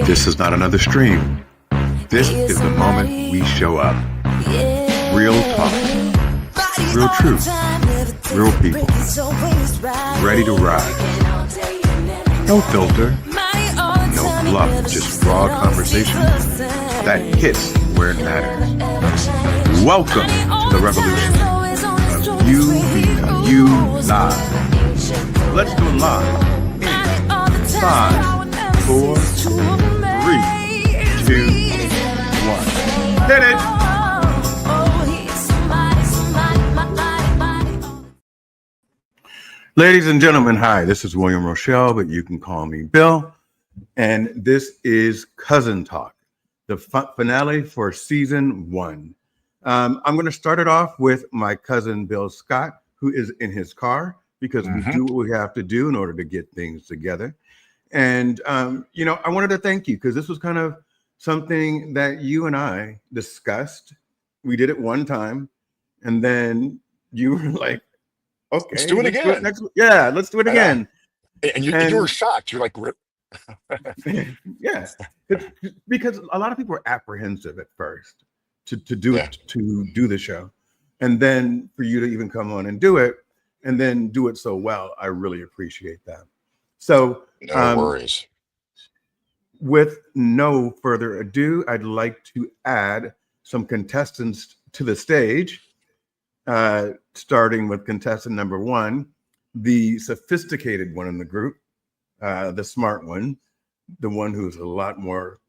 This is not another stream. This is the moment we show up. Real talk, real truth, real people, ready to ride. No filter, no fluff, just raw conversation that hits where it matters. Welcome to the revolution of you become you live. Let's do it live in 5, 4, 3, 2, 1. Hit it! Ladies and gentlemen, hi, this is William Rochelle, but you can call me Bill. And this is Cousin Talk, the finale for season 1. I'm going to start it off with my cousin Bill Scott, who is in his car because we do what we have to do in order to get things together. And, I wanted to thank you because this was kind of something that you and I discussed. We did it one time, and then you were like, okay, let's do it again. Let's do it again. And you were shocked. You're like, yeah, because a lot of people were apprehensive at first to do the show, and then for you to even come on and do it, and then do it so well, I really appreciate that. So no worries. With no further ado, I'd like to add some contestants to the stage, starting with contestant number 1, the sophisticated one in the group, the smart one, the one who's a lot more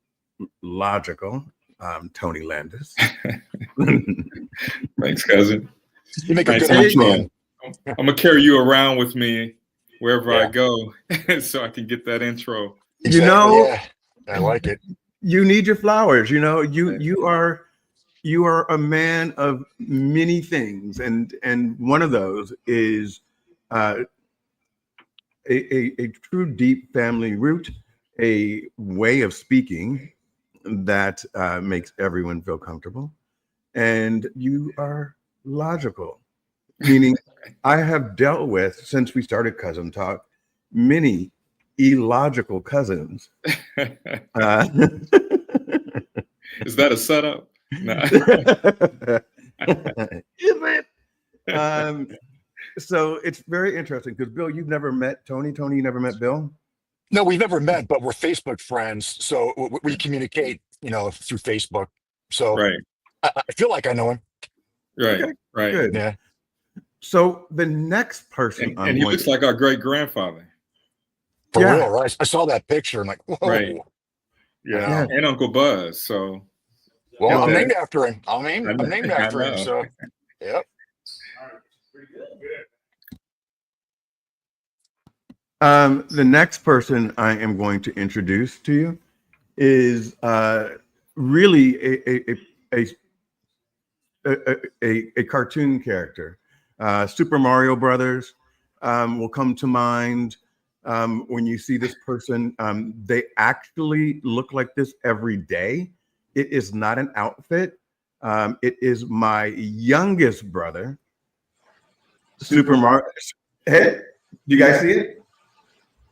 logical, Tony Landis. Thanks, cousin. You make a good intro. I'm going to carry you around with me wherever I go so I can get that intro. Exactly, I like it. You need your flowers. You are a man of many things, and one of those is a true deep family root, a way of speaking that makes everyone feel comfortable, and you are logical, meaning I have dealt with, since we started Cousin Talk, many illogical cousins. Is that a setup? No. Is it? So it's very interesting because Bill, you've never met Tony. Tony, you never met Bill? No, we've never met, but we're Facebook friends. So we communicate, through Facebook. So right. I feel like I know him. Right, okay, right. Good. Yeah. So the next person, and he looks like our great grandfather. For real, right? I saw that picture. I'm like, whoa. Right. Yeah. And Uncle Buzz. So. Well, I'm named after him. I'm named after him. So, yep. The next person I am going to introduce to you is really a cartoon character. Super Mario Brothers will come to mind when you see this person. They actually look like this every day. It is not an outfit. It is my youngest brother, Super Mario. Hey, do you guys see it?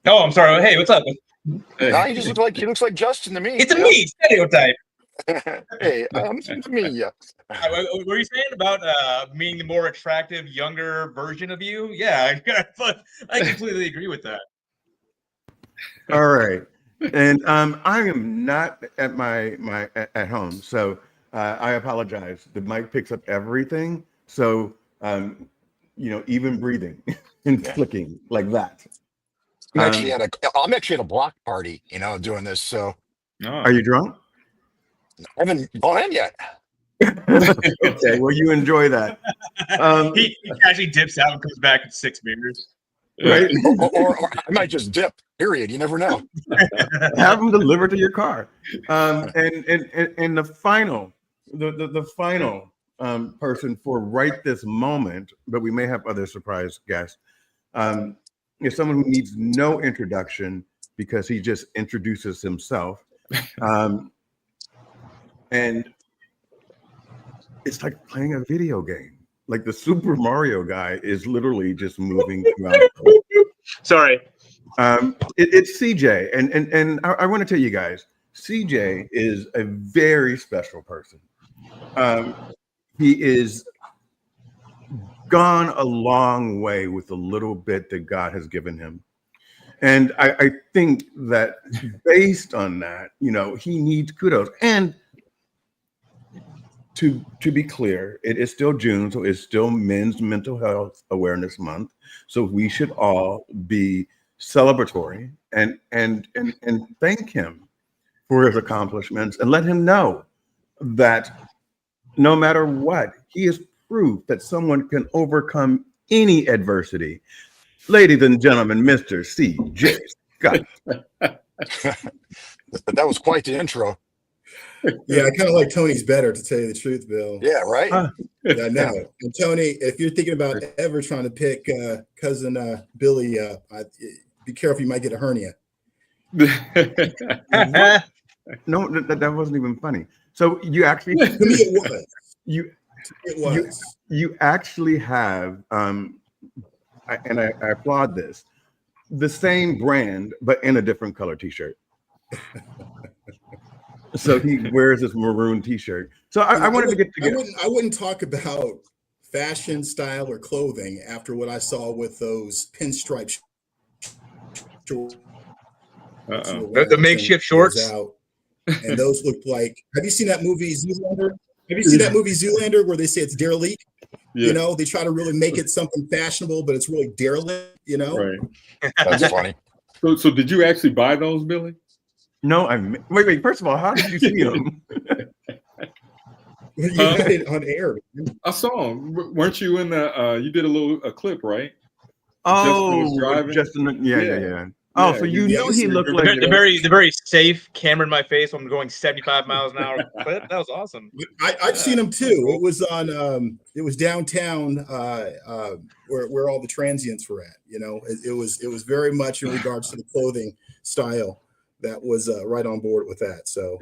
Oh, I'm sorry. Hey, what's up? No, he looks like Justin to me. It's a me stereotype. Hey, it's me. Yeah. What were you saying about being the more attractive, younger version of you? Yeah, I completely agree with that. All right, and I am not at my at home, so I apologize. The mic picks up everything, so even breathing and flicking like that. I'm actually at a block party, doing this. So, Are you drunk? I haven't gone in yet. Okay, well, you enjoy that. He actually dips out and comes back in 6 beers. Right? or I might just dip. Period. You never know. Have them delivered to your car. And the final person for right this moment, but we may have other surprise guests. Is someone who needs no introduction because he just introduces himself. And it's like playing a video game. Like the Super Mario guy is literally just moving throughout. Sorry. It's CJ. And I want to tell you guys, CJ is a very special person. He is gone a long way with the little bit that God has given him. And I think that based on that, he needs kudos. And to be clear, it is still June, so it's still Men's Mental Health Awareness Month. So we should all be celebratory and thank him for his accomplishments and let him know that no matter what, he is proof that someone can overcome any adversity. Ladies and gentlemen, Mr. CJ Scott. That was quite the intro. Yeah, I kind of like Tony's better, to tell you the truth, Bill. Yeah, right. Yeah, no. And Tony, if you're thinking about ever trying to pick cousin Billy up, be careful, you might get a hernia. No, that wasn't even funny. So you actually, To me, it was. It was. You actually have, and I applaud this, the same brand but in a different color T-shirt. So he wears this maroon T-shirt. So I wanted to get together. I wouldn't talk about fashion, style, or clothing after what I saw with those pinstripe shorts. The makeshift shorts. Out, and those looked like. Have you seen that movie Zoolander? Have you seen that movie Zoolander where they say it's derelict? Yeah. They try to really make it something fashionable, but it's really derelict. Right. That's funny. So did you actually buy those, Billy? No, wait. First of all, how did you see them? You had it on air. I saw them. Weren't you in the? You did a clip, right? Justin. Yeah. Oh, so you knew he looked like the very safe camera in my face when I'm going 75 miles an hour clip. That was awesome. I've seen him too. It was on. It was downtown, where all the transients were at. It was very much in regards to the clothing style that was right on board with that. So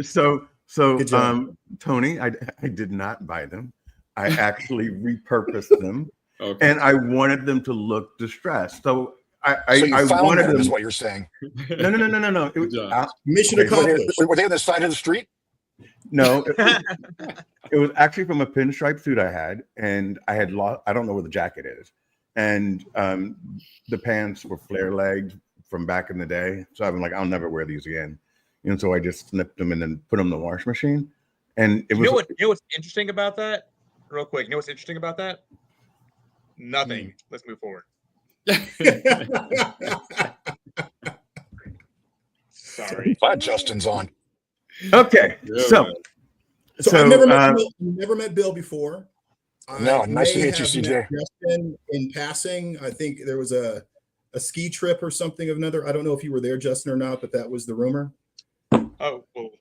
Tony, I did not buy them. I actually repurposed them, okay. And I wanted them to look distressed. So I found wanted them, them. is what you're saying. No. It was, mission accomplished. Were they on the side of the street? no, it was actually from a pinstripe suit I had, and I had lost. I don't know where the jacket is, and the pants were flare-legged from back in the day. So I've been like, I'll never wear these again. And so I just snipped them and then put them in the wash machine. And it was. You know what's interesting about that? Real quick, you know what's interesting about that? Nothing. Let's move forward. Sorry. Glad Justin's on. Okay, Yeah, so man. So I've never met Bill before. No, I nice to may meet you, have CJ. met Justin in passing. I think there was a ski trip or something of another. I don't know if you were there, Justin, or not, but that was the rumor. Oh, well,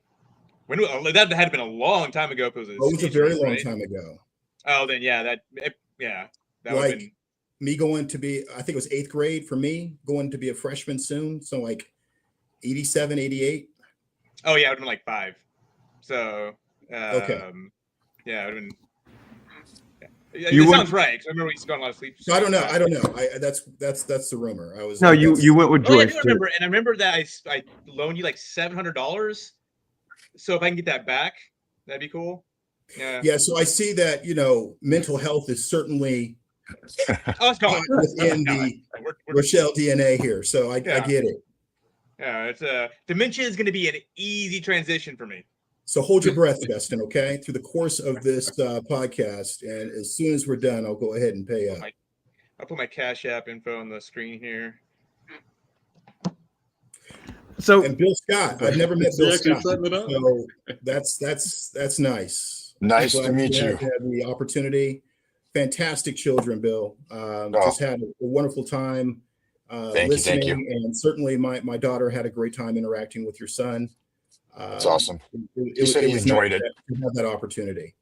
that had been a long time ago. If it was a very long time ago. Oh, then that would have been. Me going to be, I think it was 8th grade for me, going to be a freshman soon. So like 87, 88. Oh, yeah, it would have been like 5. So, okay. Yeah, it would have been. Yeah. It sounds right, because I remember we used to go on a lot of sleep. So I don't know. That's the rumor. You went with Joyce. I do remember, and I remember that I loaned you like $700. So if I can get that back, that'd be cool. Yeah. Yeah. So I see that mental health is certainly it's gone within the Rochelle DNA here. So I get it. Yeah, it's dementia is going to be an easy transition for me. So hold your breath, Justin. Okay, through the course of this podcast, and as soon as we're done, I'll go ahead and pay up. I'll put my Cash App info on the screen here. So and Bill Scott, I've never met Bill Scott. So that's nice. Nice to meet you. Had the opportunity. Fantastic children, Bill. Just had a wonderful time listening, thank you. And certainly my daughter had a great time interacting with your son. That's awesome. He said he enjoyed it. To have that opportunity,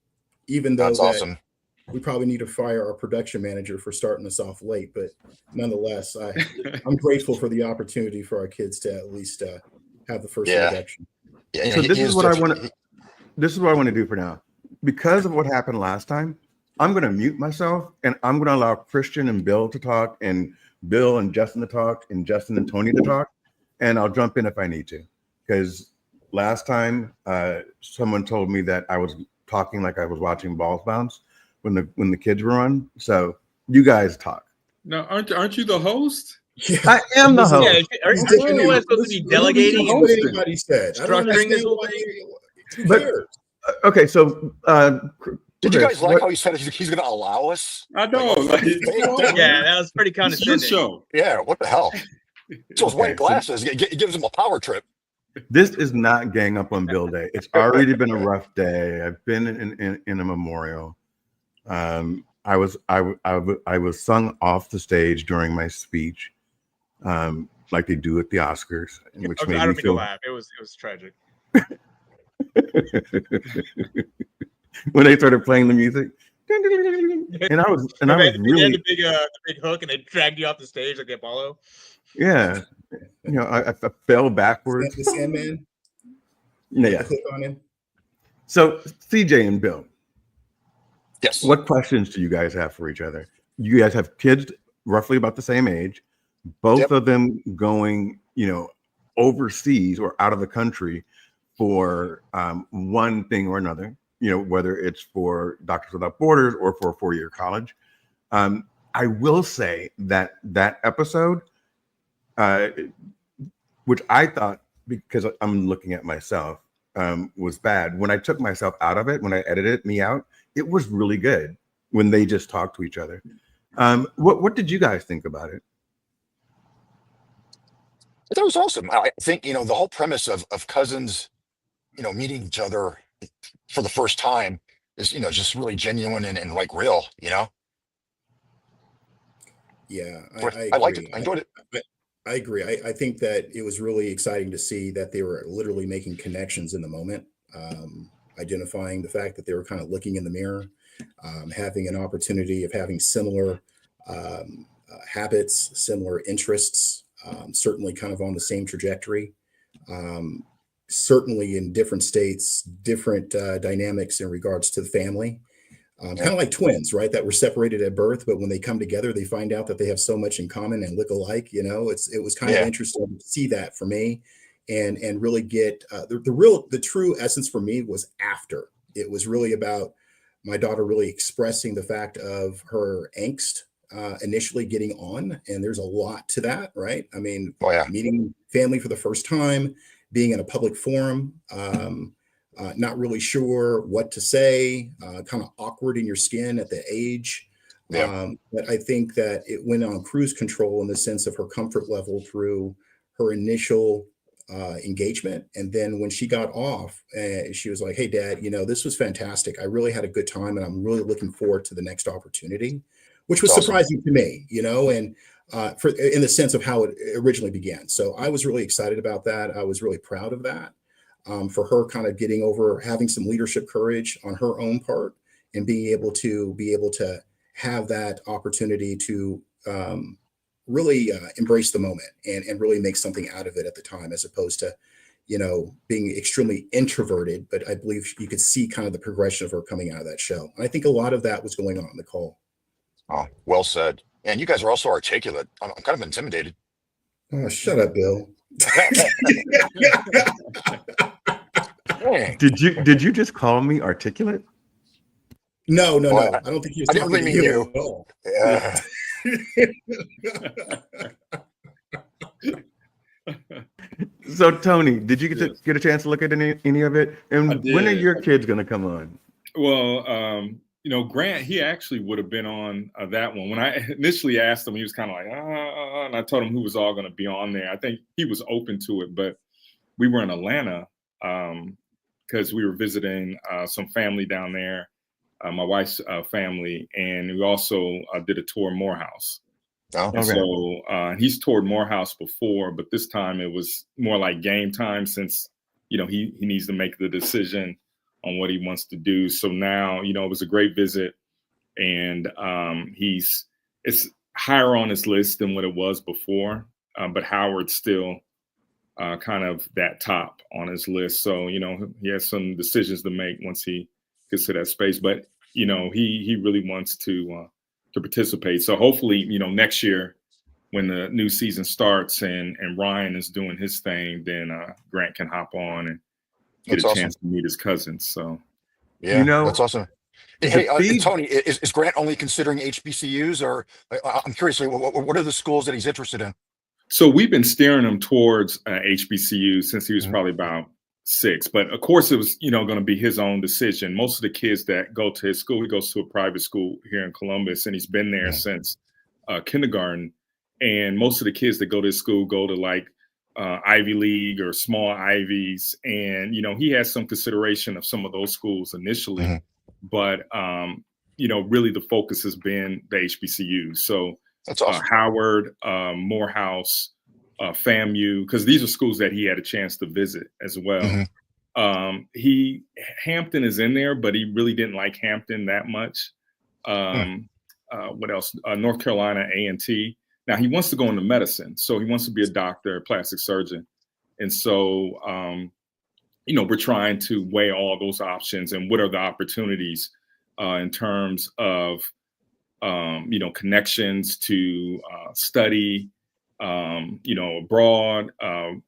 even though that's awesome. We probably need to fire our production manager for starting us off late, but nonetheless, I'm grateful for the opportunity for our kids to at least have the first introduction. Yeah, so this is what I want to do for now. Because of what happened last time, I'm going to mute myself and I'm going to allow Christian and Bill to talk, and Bill and Justin to talk, and Justin and Tony to talk, and I'll jump in if I need to, because last time someone told me that I was talking like I was watching Balls Bounce when the kids were on. So you guys talk. No, aren't you the host? Yeah. I am the Listen, host. Yeah, He's aren't dipping you in. supposed to be Listen, delegating what hosting. anybody said. I don't structuring this understand whole why thing? Who But- cares? Okay, so Did you Chris, guys like what- how he said he's going to allow us? I know. Like, Like, hey, come on, Yeah, man. that was pretty It's your condescending. show. yeah, what the hell? So his Okay, white glasses, it gives him a power trip. This is not gang up on Bill Day. It's already been a rough day. I've been in a memorial. I was sung off the stage during my speech, like they do at the Oscars, which Okay, made I me don't mean to feel. laugh. It was tragic. When they started playing the music, and I was They had really, the big hook, and they dragged you off the stage like Apollo. yeah, you know, I fell backwards. The Sandman. Yeah. Click on him. So CJ and Bill, Yes. what questions do you guys have for each other? You guys have kids roughly about the same age, both Yep. of them going, overseas or out of the country for one thing or another, whether it's for Doctors Without Borders or for a 4-year college. I will say that episode, which I thought, because I'm looking at myself, was bad. When I took myself out of it, when I edited me out, it was really good when they just talked to each other. What did you guys think about it? That was awesome. I think, the whole premise of cousins, meeting each other for the first time is, just really genuine and like real, Yeah, I liked it. I enjoyed it. I agree. I think that it was really exciting to see that they were literally making connections in the moment, identifying the fact that they were kind of looking in the mirror, having an opportunity of having similar habits, similar interests, certainly kind of on the same trajectory. Certainly in different states, different dynamics in regards to the family. Kind of like twins, right? That were separated at birth, but when they come together, they find out that they have so much in common and look alike. It was kind of interesting to see that for me, and really get the true essence for me was after. It was really about my daughter really expressing the fact of her angst initially getting on, and there's a lot to that, right? I mean, meeting family for the first time, being in a public forum. Not really sure what to say, kind of awkward in your skin at the age. But I think that it went on cruise control in the sense of her comfort level through her initial engagement. And then when she got off, she was like, "Hey, Dad, this was fantastic. I really had a good time, and I'm really looking forward to the next opportunity," which was surprising to me, and in the sense of how it originally began. So I was really excited about that. I was really proud of that. For her kind of getting over having some leadership courage on her own part and being able to have that opportunity to really embrace the moment and really make something out of it at the time, as opposed to, being extremely introverted. But I believe you could see kind of the progression of her coming out of that show. And I think a lot of that was going on in the call. Oh, well said. And you guys are also articulate. I'm kind of intimidated. Oh, shut up, Bill. Dang. Did you just call me articulate? No. Well, I don't think he was I didn't talking really to mean you you. at all. So Tony, did you get a chance to look at any of it? And when are your kids going to come on? Well, Grant, he actually would have been on that one. When I initially asked him, he was kind of like, and I told him who was all going to be on there. I think he was open to it, but we were in Atlanta because we were visiting some family down there, my wife's family, and we also did a tour of Morehouse. Oh, okay. So he's toured Morehouse before, but this time it was more like game time since, he needs to make the decision on what he wants to do. So now, it was a great visit, and it's higher on his list than what it was before. But Howard's still kind of that top on his list. So, he has some decisions to make once he gets to that space, but, he really wants to participate. So hopefully, next year when the new season starts and Ryan is doing his thing, then Grant can hop on get That's a awesome. chance to meet his cousins. So Yeah, You know, that's awesome. the Hey, feed- Tony, is Grant only considering HBCUs, or I'm curious, what are the schools that he's interested in? So we've been steering him towards HBCU since he was probably about 6. But of course, it was going to be his own decision. Most of the kids that go to his school, he goes to a private school here in Columbus, and he's been there since kindergarten. And most of the kids that go to his school go to like Ivy League or small Ivies, and he has some consideration of some of those schools initially, but really the focus has been the HBCUs. So. That's awesome. Howard, Morehouse, FAMU, because these are schools that he had a chance to visit as well. Hampton is in there, but he really didn't like Hampton that much. What else? North Carolina A&T. Now he wants to go into medicine, so he wants to be a doctor, a plastic surgeon, and so we're trying to weigh all those options and what are the opportunities in terms of connections to study, abroad,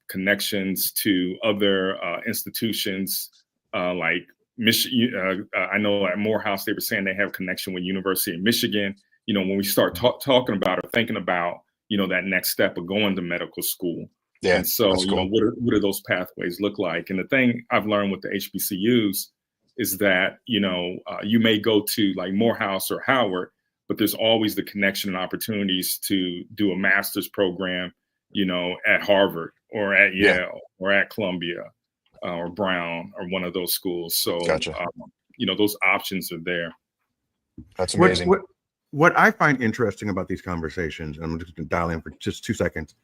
connections to other institutions like Michigan. I know at Morehouse, they were saying they have connection with University of Michigan. When we start talking about or thinking about, that next step of going to medical school. Yeah. And so, cool. what do those pathways look like? And the thing I've learned with the HBCUs is that, you may go to like Morehouse or Howard, but there's always the connection and opportunities to do a master's program, at Harvard or at Yale or at Columbia or Brown or one of those schools. So, Gotcha. Those options are there. That's amazing. What I find interesting about these conversations, and I'm just going to dial in for just 2 seconds,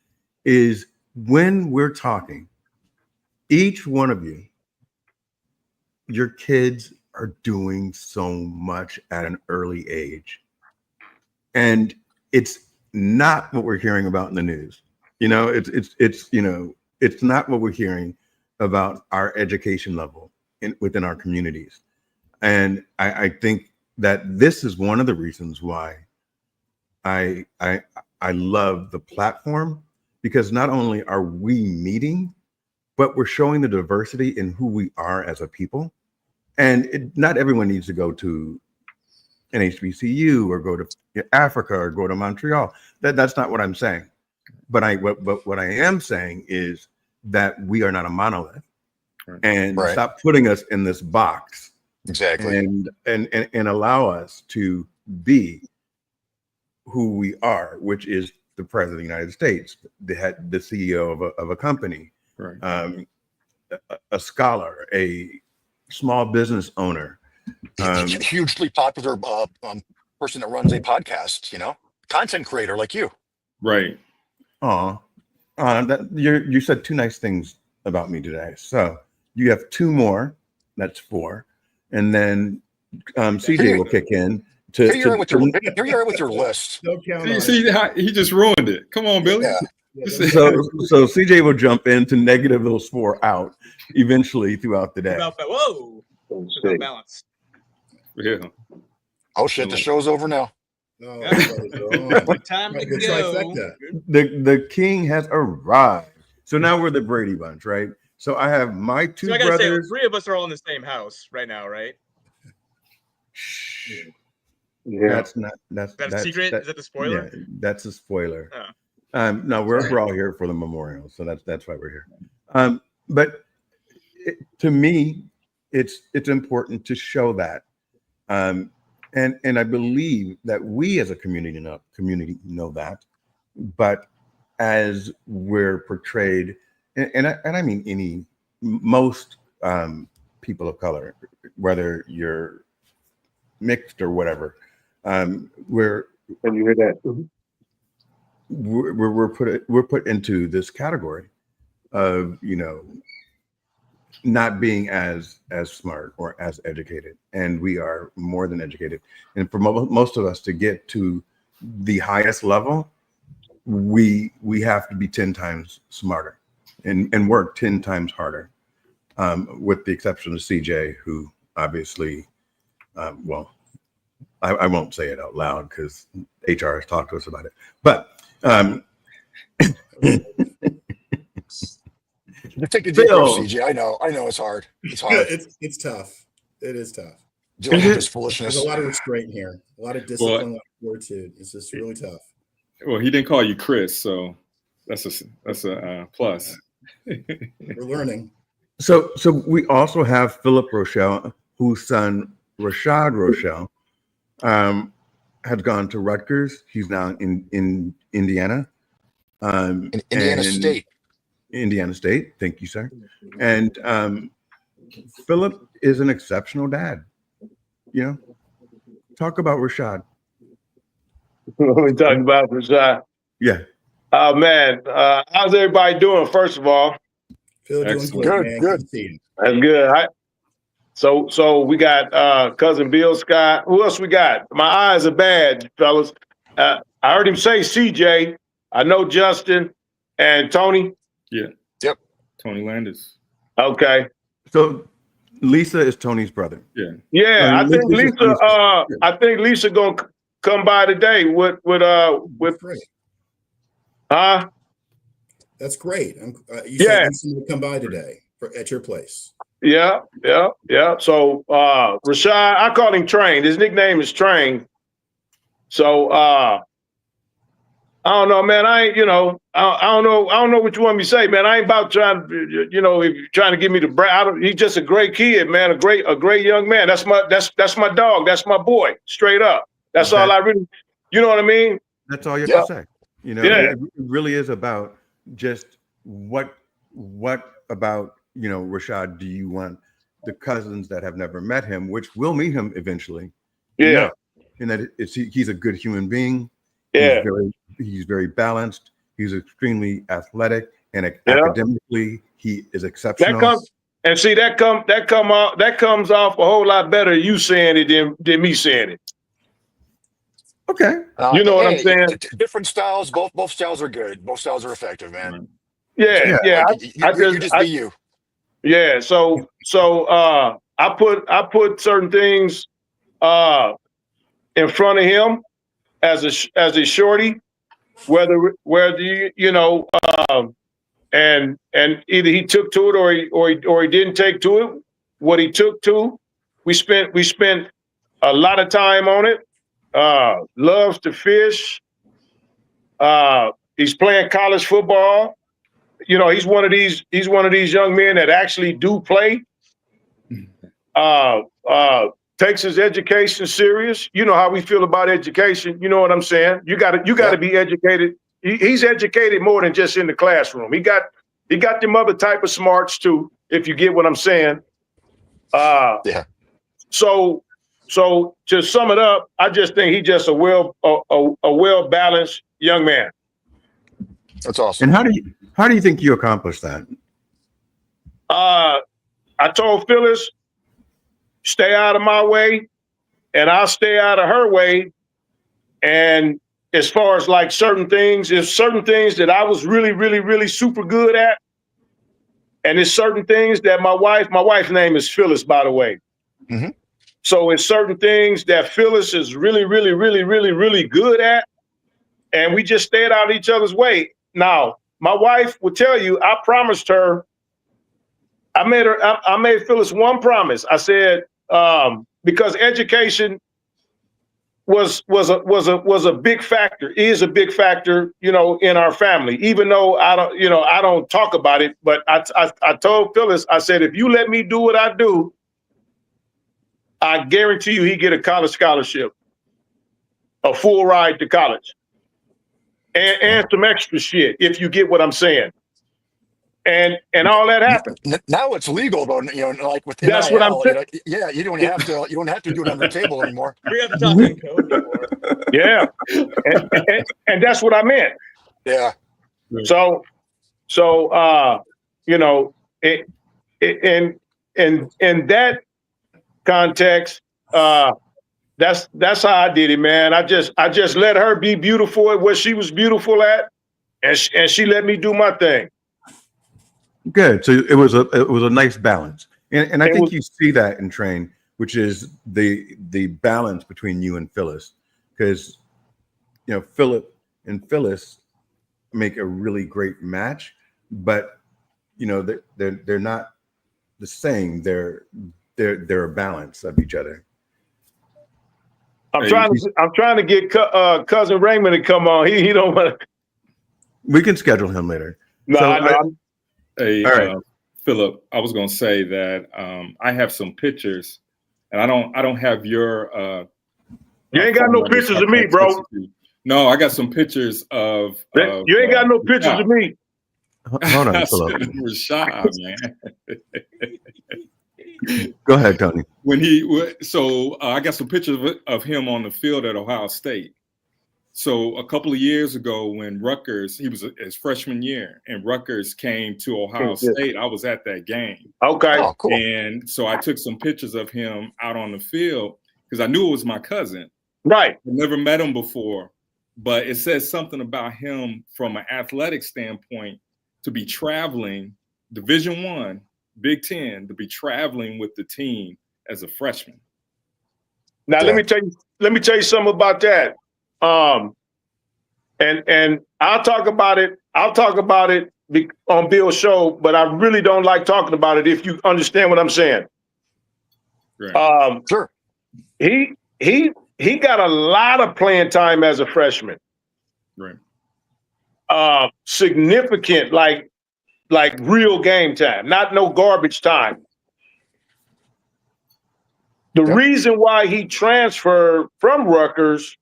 is when we're talking, each one of you, your kids are doing so much at an early age. And it's not what we're hearing about in the news. It's not what we're hearing about our education level within our communities. And I think that this is one of the reasons why I love the platform, because not only are we meeting, but we're showing the diversity in who we are as a people. And not everyone needs to go to an HBCU or go to Africa or go to Montreal. That's not what I'm saying. But what I am saying is that we are not a monolith, and stop putting us in this box. Exactly. And allow us to be who we are, which is the president of the United States, the CEO of a company, a scholar, a small business owner. Hugely popular person that runs a podcast, content creator like you. Right. You said 2 nice things about me today. So you have 2 more. That's 4, and then CJ will kick in. Here you are with your list. Don't count on See, he just ruined it. Come on, Billy. Yeah. So CJ will jump in to negative those 4 out eventually throughout the day. Whoa. About balance. Yeah. Oh shit! The show's over now. No, Time to go. trifecta. The king has arrived. So now we're the Brady Bunch, right? So I have my 2 So I gotta brothers. say, 3 of us are all in the same house right now, right? Yeah. That's a secret? Is that the spoiler? Yeah, that's a spoiler. Oh. No, we're all here for the memorial, so that's why we're here. But to me, it's important to show that, and I believe that we as a community know that, but as we're portrayed, and I mean most people of color, whether you're mixed or whatever, we're and you hear that. We're put into this category of not being as smart or as educated, and we are more than educated. And for most of us to get to the highest level, we have to be 10 times smarter and work 10 times harder, with the exception of CJ, who obviously, I won't say it out loud because HR has talked to us about it, but Just take a deep breath, Phil. CJ. I know it's hard. It's hard It's tough. It is tough. dealing Is with it? this There's foolishness. a lot of restraint here, a lot of discipline, a lot of fortitude. It's just really tough. Well, he didn't call you Chris, so that's a plus. We're learning. So we also have Philip Rochelle, whose son Rashad Rochelle has gone to Rutgers. He's now in Indiana. In Indiana and- State. Indiana State. Thank you, sir. And Philip is an exceptional dad. You know, talk about Rashad. We talking about Rashad. Yeah. Oh man, how's everybody doing? First of all, Phil doing Excellent. good, Good, man. good. to see you. that's good. So we got cousin Bill Scott. Who else we got? My eyes are bad, fellas. I heard him say CJ. I know Justin and Tony. Tony Landis. Okay. So Lisa is Tony's brother. Yeah, I think Lisa's Lisa. understood. I think Lisa gonna come by today with That's great. huh? That's great. You Yeah. said Lisa would come by today at your place. Yeah. So Rashad, I call him Train. His nickname is Train. So I don't know, man. I ain't, I don't know what you want me to say, man. I ain't about trying, if you're trying to give me the brand. He's just a great kid, man. A great young man. That's my dog. That's my boy. Straight up. That's Okay. all I really, you know what I mean? That's all you Yeah. have to say. You know, Yeah. it really is about just what about, Rashad do you want the cousins that have never met him, which will meet him eventually. Yeah. know? And that he's a good human being. Yeah. He's very balanced. He's extremely athletic and Yeah. academically he is exceptional. That comes off a whole lot better you saying it than me saying it. Okay. You know what I'm saying? Different styles. Both styles are good. Both styles are effective, man. Yeah. Like, you just be you. Yeah, so I put certain things in front of him as a shorty, whether and either he took to it or he didn't take to it. What he took to, we spent a lot of time on it. Loves to fish. He's playing college football. He's one of these young men that actually do play. Takes his education serious. You know how we feel about education. You know what I'm saying? You got to be educated. He's educated more than just in the classroom. He got them other type of smarts too, if you get what I'm saying. Yeah. So to sum it up, I just think he's just a well balanced young man. That's awesome. And how do you think you accomplished that? I told Phyllis, stay out of my way, and I'll stay out of her way. And as far as like certain things, there's certain things that I was really, really, really super good at. And there's certain things that my wife's name is Phyllis, by the way. Mm-hmm. So it's certain things that Phyllis is really, really, really, really, really good at. And we just stayed out of each other's way. Now, my wife would tell you, I promised her, I made Phyllis one promise. I said, because education was a big factor, is a big factor, in our family, even though I don't talk about it. But I told Phyllis, I said, if you let me do what I do, I guarantee you he get a college scholarship, a full ride to college, and some extra shit, if you get what I'm saying. And all that happened. Now it's legal though, like with That's what I'm NIL, you don't have to do it on the table anymore. We have to talk in code anymore. Yeah. and that's what I meant. Yeah. So in that context, that's how I did it, man. I just let her be beautiful at what she was beautiful at, and she let me do my thing. Good. So it was a nice balance, and I think was- you see that in Train, which is the balance between you and Phyllis, because Philip and Phyllis make a really great match, but you know, they're not the same. They're a balance of each other. I'm trying to get cousin Raymond to come on. He don't want to. We can schedule him later. No, So I know. Hey, all right. Philip, I was going to say that I have some pictures, and I don't have your. You ain't got no pictures of me, bro. No, I got some pictures of. You ain't got no pictures of me. Hold on, Philip. Rashad, man. Go ahead, Tony. I got some pictures of him on the field at Ohio State. So a couple of years ago, when Rutgers, he was his freshman year, and Rutgers came to Ohio State, I was at that game. Okay. Oh, cool. And so I took some pictures of him out on the field because I knew it was my cousin. Right. I never met him before, but it says something about him from an athletic standpoint to be traveling Division I, Big Ten, to be traveling with the team as a freshman. Now Yeah. let me tell you something about that. And I'll talk about it on Bill's show, but I really don't like talking about it if you understand what I'm saying. Right. Sure. He got a lot of playing time as a freshman. Right. Significant, like real game time, not no garbage time. The Yep. reason why he transferred from Rutgers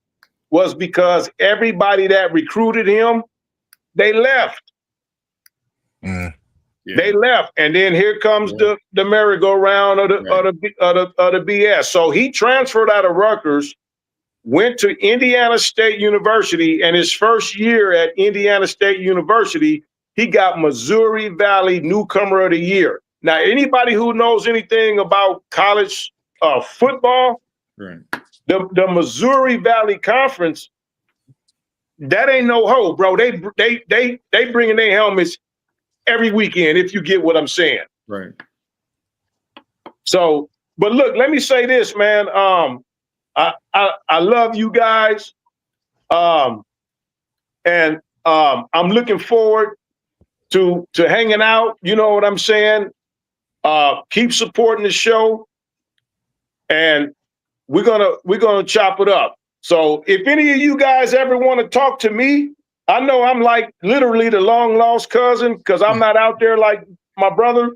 was because everybody that recruited him, they left. Mm. Yeah. They left, and then here comes the merry-go-round of the BS. So he transferred out of Rutgers, went to Indiana State University, and his first year at Indiana State University, he got Missouri Valley Newcomer of the Year. Now, anybody who knows anything about college football, Right. the Missouri Valley Conference, that ain't no hoe, bro. They bringing their helmets every weekend, if you get what I'm saying. Right. So, but look, let me say this, man. I love you guys. And I'm looking forward to hanging out. You know what I'm saying? Keep supporting the show, and we're gonna chop it up. So if any of you guys ever want to talk to me, I know I'm like literally the long lost cousin because I'm not out there like my brother.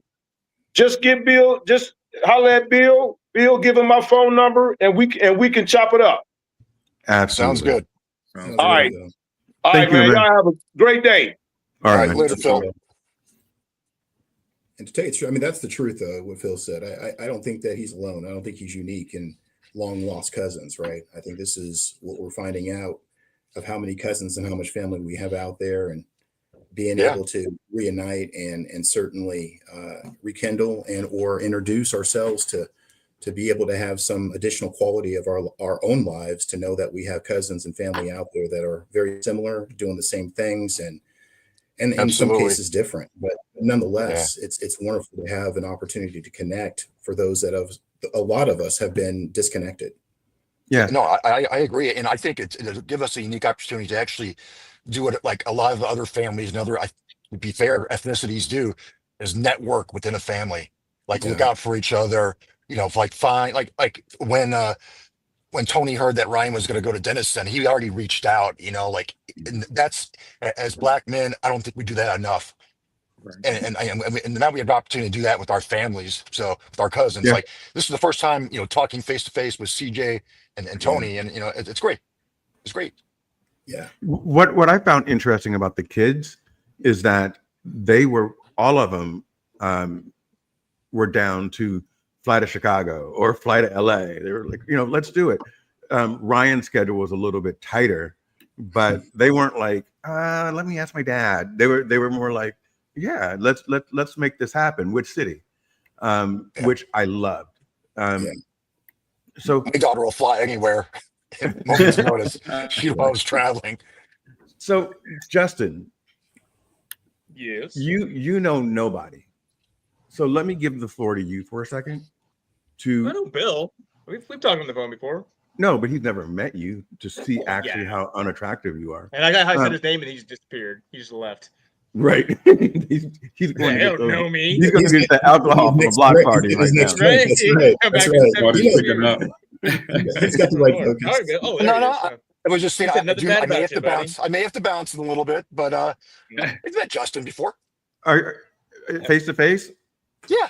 Just get Bill, just holler at Bill. Bill, give him my phone number, and we can chop it up. Absolutely. Sounds good. Sounds All right. good. All Thank right, you, man. man. Y'all have a great day. All right, right. later, Phil. And to tell you the truth, I mean, that's the truth, what Phil said. I don't think that he's alone. I don't think he's unique in long lost cousins, right? I think this is what we're finding out of how many cousins and how much family we have out there, and being able to reunite and certainly rekindle and or introduce ourselves to be able to have some additional quality of our own lives, to know that we have cousins and family out there that are very similar, doing the same things, and in some Absolutely. cases different, but nonetheless, it's wonderful to have an opportunity to connect for those that a lot of us have been disconnected. Yeah. No, I agree, and I think it'll give us a unique opportunity to actually do what like a lot of the other families and other, to be fair, ethnicities do, is network within a family, like look Yeah. out for each other. You know, like find like when Tony heard that Ryan was going to go to Denison, he already reached out. You know, like, and that's, as Black men, I don't think we do that enough. Right. And now we have the opportunity to do that with our families. So with our cousins, Yeah. like this is the first time, you know, talking face to face with CJ and Tony, and you know, it's great. It's great. Yeah. What I found interesting about the kids is that all of them were down to fly to Chicago or fly to LA. They were like, you know, let's do it. Ryan's schedule was a little bit tighter, but they weren't like, let me ask my dad. They were more like, yeah, let's make this happen. Which city? Which I loved. So My daughter will fly anywhere at moment's notice. She loves traveling. So Justin, Yes. you know nobody. So let me give the floor to you for a second. I know Bill. We've talked on the phone before. No, but he's never met you to see actually how unattractive you are. And I said his name and he just disappeared. He just left. Right. He's going They to don't know me. He's going to get the alcohol from a Next block drink. party He's right getting now. his next drink. That's right. Come That's back in right. 7 Party's You know, picking up. he's got the right Oh, focus. all right, oh, No, there no, it is. I was just saying, He said nothing bad I may about have you, to buddy. bounce. I may have to bounce a little bit, but No. I've met Justin before. Are face to face? Yeah,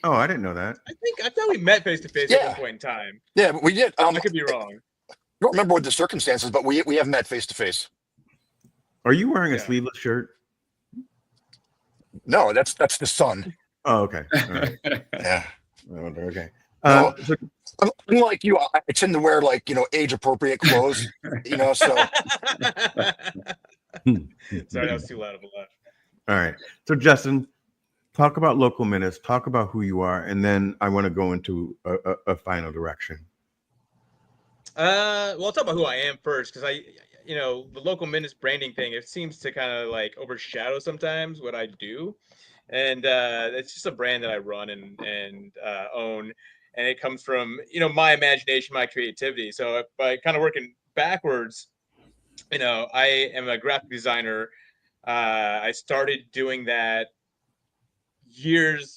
Oh, I didn't know that. I thought we met face to face at Yeah. one point in time. yeah, but we did. I could be wrong. I don't remember what the circumstances, but we have met face to face. Are you wearing a Yeah. sleeveless shirt? No, that's the sun. Oh, okay. All right. Yeah. Okay. No. So, Unlike you, I tend to wear like age appropriate clothes. So Sorry, that was too loud of a laugh. all right. So, Justin, talk about local minutes. Talk about who you are, and then I want to go into a final direction. Well, I'll talk about who I am first, because the local minutes branding thing, it seems to kind of like overshadow sometimes what I do, and it's just a brand that I run and own, and it comes from my imagination, my creativity. So by kind of working backwards, I am a graphic designer. I started doing that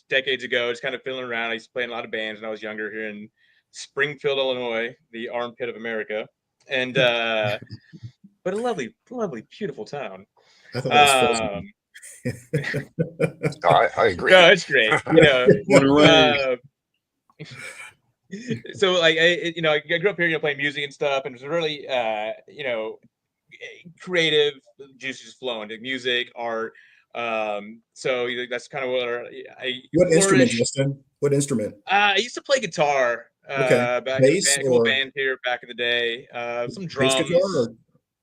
decades ago, just kind of fiddling around. I used to play in a lot of bands when I was younger here in Springfield, Illinois, the armpit of America, and but a lovely, beautiful town. I thought that was I agree. No, it's great. So like I grew up here, playing music and stuff, and it was really creative juices flowing to music, art. So that's kind of what What instrument, flourished. Justin? What instrument? I used to play guitar. Okay. Back Bass in a couple or- bands here back in the day. Some Bass drums. guitar or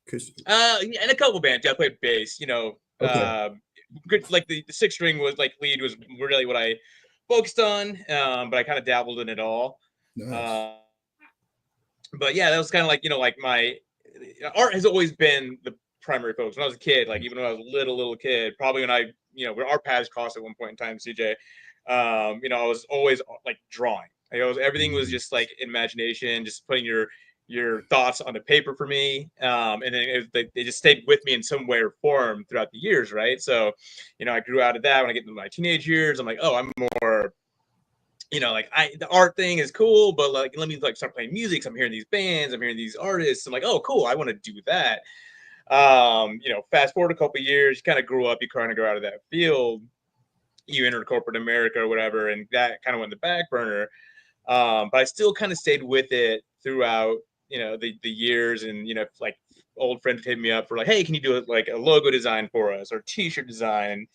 acoustic? And a couple bands. Yeah, I played bass. Okay. Good. Like the 6-string was like lead was really what I focused on. But I kind of dabbled in it all. Nice. But yeah, that was kind of like my art has always been the primary focus. When I was a kid, like even when I was a little kid, probably when when our paths crossed at one point in time, CJ, I was always like drawing. Everything was just like imagination, just putting your thoughts on the paper for me. And then they just stayed with me in some way or form throughout the years, right? So, I grew out of that. When I get into my teenage years, I'm like, oh, I'm more, the art thing is cool, but like, let me start playing music. So I'm hearing these bands, I'm hearing these artists. I'm like, oh, cool, I want to do that. Fast forward a couple of years, you kind of grew up, you kind of go out of that field, you entered corporate America or whatever, and that kind of went in the back burner. But I still kind of stayed with it throughout, the years, and like old friends hit me up for like, hey, can you do like a logo design for us or t-shirt design?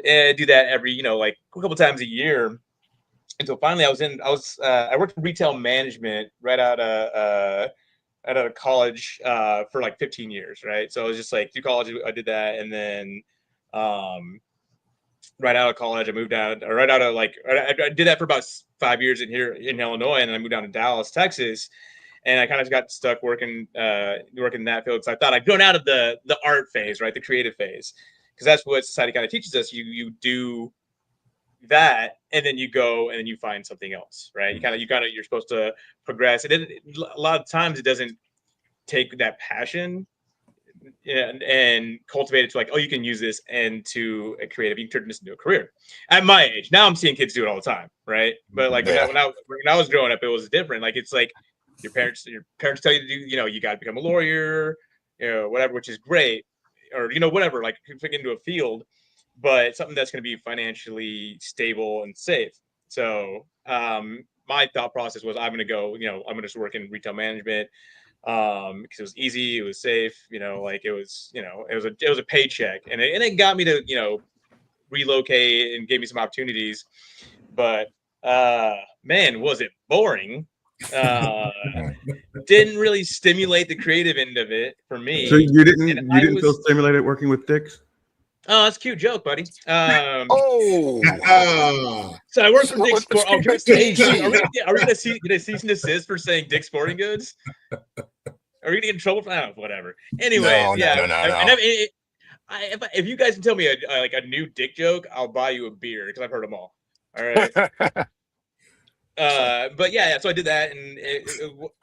And do that every, like a couple times a year. Until finally I worked in retail management right out of college for like 15 years, right? So I was just like through college I did that, and then right out of college I moved out, or right out of like I did that for about 5 years here in Illinois, and then I moved down to Dallas, Texas, and I kind of got stuck working in that field. So I thought I'd grown out of the art phase, right, the creative phase, because that's what society kind of teaches us. You do that, and then you go and then you find something else, right? You're supposed to progress, and a lot of times it doesn't take that passion and cultivate it to like, oh, you can use this into a creative, you can turn this into a career. At my age now, I'm seeing kids do it all the time, right? But like when I was growing up, it was different. Like it's like your parents tell you to do, you got to become a lawyer, whatever, which is great, or whatever, like pick into a field, but something that's going to be financially stable and safe. So my thought process was, I'm going to go, I'm going to just work in retail management because it was easy, it was safe, like it was a paycheck, and it got me to relocate and gave me some opportunities. But man, was it boring. Didn't really stimulate the creative end of it for me. So you didn't feel stimulated working with Dick's? Oh, that's a cute joke, buddy. Oh, Ah, So I work for Dick's Sport. Are Are we gonna get a cease and desist for saying Dick's Sporting Goods? Are we gonna get in trouble for that? Whatever. Anyway, No. If you guys can tell me a new Dick joke, I'll buy you a beer because I've heard them all. All right. But so I did that, and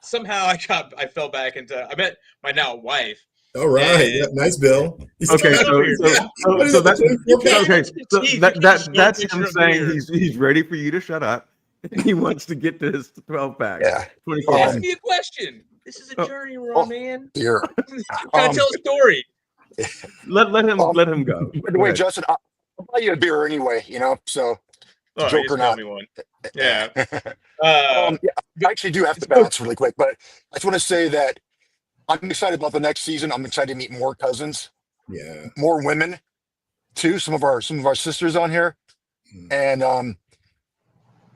somehow I fell back into. I met my now wife, All right. Yeah. Yeah, nice, Bill. Okay, so What is so it, that's 24 pack? okay. So Jeez, that you that can't that's show him picture of saying beer. he's ready for you to shut up. He wants to get to his 12 pack, Yeah. 24 Ask pack. me a question. This is a Oh, journey, Oh, raw man. here. Gotta tell a story. Let him go. By the Go way, ahead. Justin, I'll buy you a beer anyway, you know, so Oh, joke you or just mail not. me one. Yeah. Yeah, I actually do have to bounce really quick, but I just want to say that I'm excited about the next season. I'm excited to meet more cousins, Yeah. more women too. Some of our sisters on here, Mm. and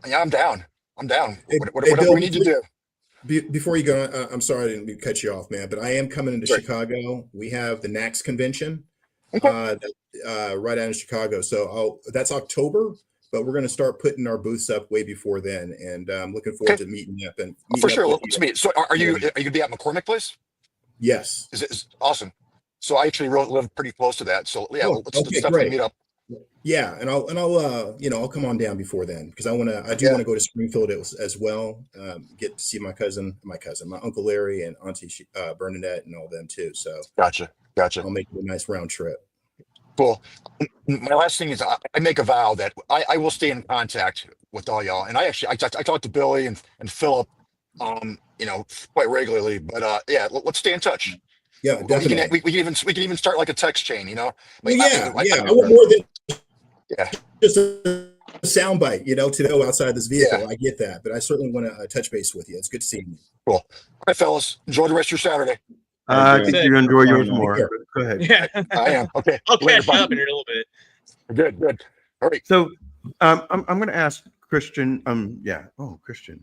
yeah, I'm down. I'm down. Hey, Whatever Bill, we need to do. before you go, I'm sorry I didn't mean to cut you off, man, but I am coming into Great. Chicago. We have the NACS convention Okay. right out in Chicago. So that's October, but we're going to start putting our booths up way before then. And I'm looking forward Okay. to meeting up and For meeting sure. up with Let's you. meet. So are you gonna be at McCormick Place? Yes. Is awesome. So I actually live pretty close to that. So yeah, Oh, let's okay, definitely great. meet up. Yeah, and I'll I'll come on down before then because I do Yeah. want to go to Springfield as well. Get to see my Uncle Larry and Auntie Bernadette and all them too. So Gotcha. I'll make it a nice round trip. Cool. My last thing is I make a vow that I will stay in contact with all y'all. And I talked to Billy and Philip, quite regularly. But yeah, let's stay in touch. Yeah, definitely. We can even start like a text chain. Well, Like, yeah. I want more than yeah. just a soundbite, to go outside this vehicle. Yeah. I get that, but I certainly want to touch base with you. It's good to see you. Cool. All right, fellas. Enjoy the rest of your Saturday. I think you enjoy yours Fine, more. Sure. Go ahead. Yeah. I am. Okay. I'll Later, catch bye. up in here in a little bit. Good. All right. So I'm going to ask Christian. Christian.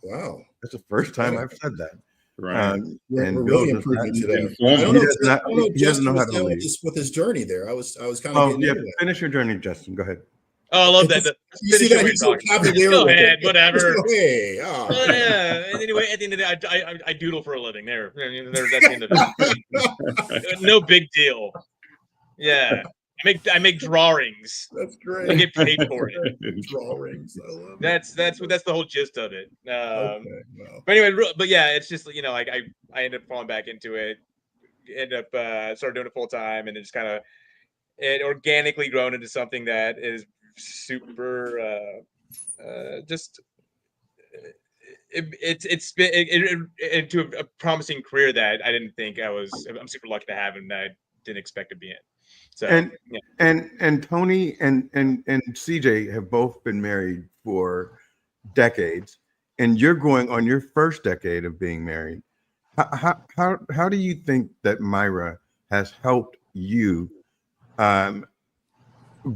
Wow. That's the first time I've said that. Right. We're And really Bill does improving not- today. informal. I don't He know. does not- I don't know. he doesn't Justin know was how to down lead. with his journey there. I was kind of Oh, getting yeah. into that. Finish your journey, Justin. Go ahead. Oh, I love that. You see that? He's so cavalier. Go with it. ahead, whatever. Just go, hey, oh. Oh, yeah. And anyway, at the end of the day, I doodle for a living. That's the end of it. No big deal. Yeah, I make drawings. That's I great. get paid for it. Drawings. I love it. That's the whole gist of it. Okay, well. But anyway, but yeah, it's just like I ended up falling back into it. End up started doing it full time, and it just kind of it organically grown into something that is super just it's been into a promising career that I didn't think I'm super lucky to have, and I didn't expect to be in. So yeah. And Tony and CJ have both been married for decades, and you're going on your first decade of being married. How do you think that Myra has helped you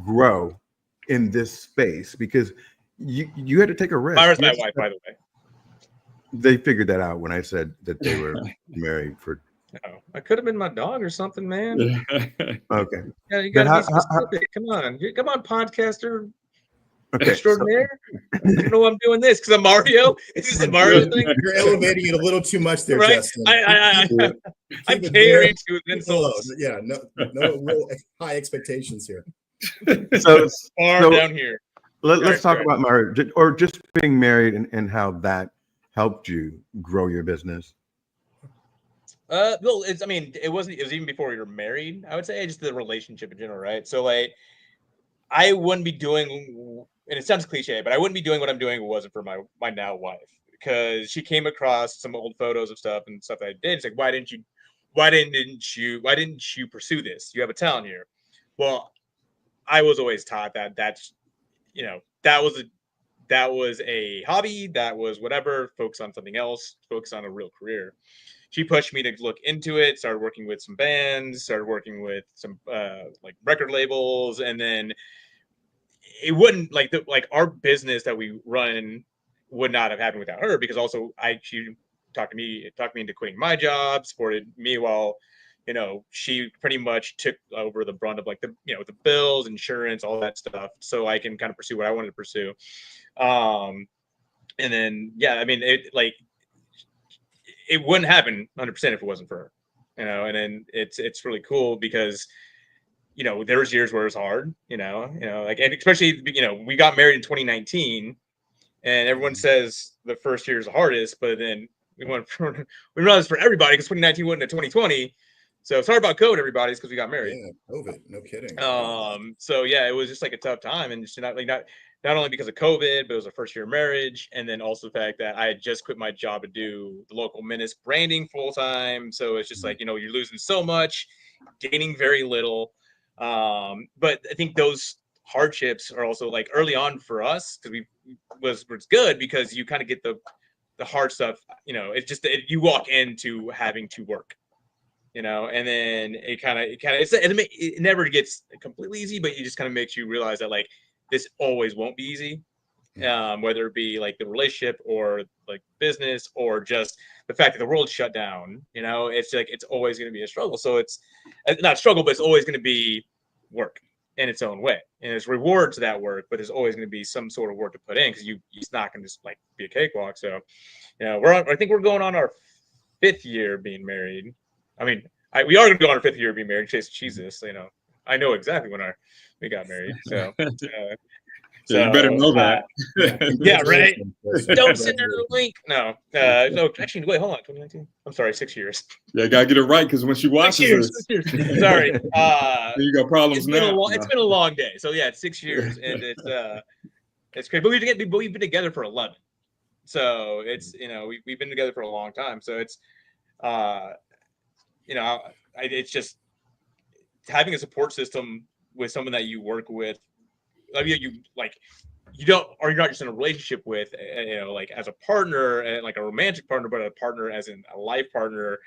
grow in this space? Because you had to take a risk. Myra's my wife, by the way. They figured that out when I said that they were married for. Oh, I could have been my dog or something, man. Okay. Yeah, you But gotta be specific. Come on, podcaster Okay. extraordinaire. I don't know why I'm doing this because I'm Mario. Is this a Mario thing? You're elevating it a little too much there, Right? Justin. I'm Keep it catering very to low. insults Yeah, no real high expectations here. So far down here. let's talk Sorry. about marriage, or just being married, and how that helped you grow your business. Well, it was even before we were married. I would say just the relationship in general, right? So like, I wouldn't be doing, and it sounds cliche, but I wouldn't be doing what I'm doing if it wasn't for my now wife, because she came across some old photos of stuff and stuff that I did. It's like, why didn't you pursue this? You have a talent here. Well, I was always taught that that was a hobby, that was whatever, focus on something else, focus on a real career. She pushed me to look into it, started working with some bands, started working with some like record labels, and then it wouldn't like our business that we run would not have happened without her, because also she talked me into quitting my job, supported me while she pretty much took over the brunt of like the bills, insurance, all that stuff, so I can kind of pursue what I wanted to pursue. And then it wouldn't happen 100% if it wasn't for her, and then it's really cool because there was years where it was hard, and especially we got married in 2019, and everyone says the first year is the hardest, but then we realized for everybody, because 2019 went into 2020. So sorry about COVID, everybody, because we got married. Yeah, COVID, no kidding. So yeah, it was just like a tough time, and just not only because of COVID, but it was a first year marriage, and then also the fact that I had just quit my job to do the local Menace branding full time. So it's just like, you're losing so much, gaining very little. But I think those hardships are also like early on for us, because was good because you kind of get the hard stuff. It's just that you walk into having to work. And then it never gets completely easy, but it just kind of makes you realize that like this always won't be easy, whether it be like the relationship or like business or just the fact that the world's shut down. It's like it's always going to be a struggle. So it's not a struggle, but it's always going to be work in its own way, and there's reward to that work, but there's always going to be some sort of work to put in, because it's not going to just like be a cakewalk. So I think we're going on our 5th year being married. I mean, we are going to go on our 5th year being married. Jesus, I know exactly when we got married. So, so you better know that. Yeah, right. Don't send her the link. No, actually, wait, hold on. 2019. I'm sorry, 6 years. Yeah, gotta get it right, because when she watches this, sorry. you got problems now. It's been a long day. So yeah, it's 6 years, and it's crazy. But we've been together for 11. So it's we've been together for a long time. So it's it's just having a support system with someone that you work with. You're not just in a relationship with, like as a partner and like a romantic partner, but a partner as in a life partner.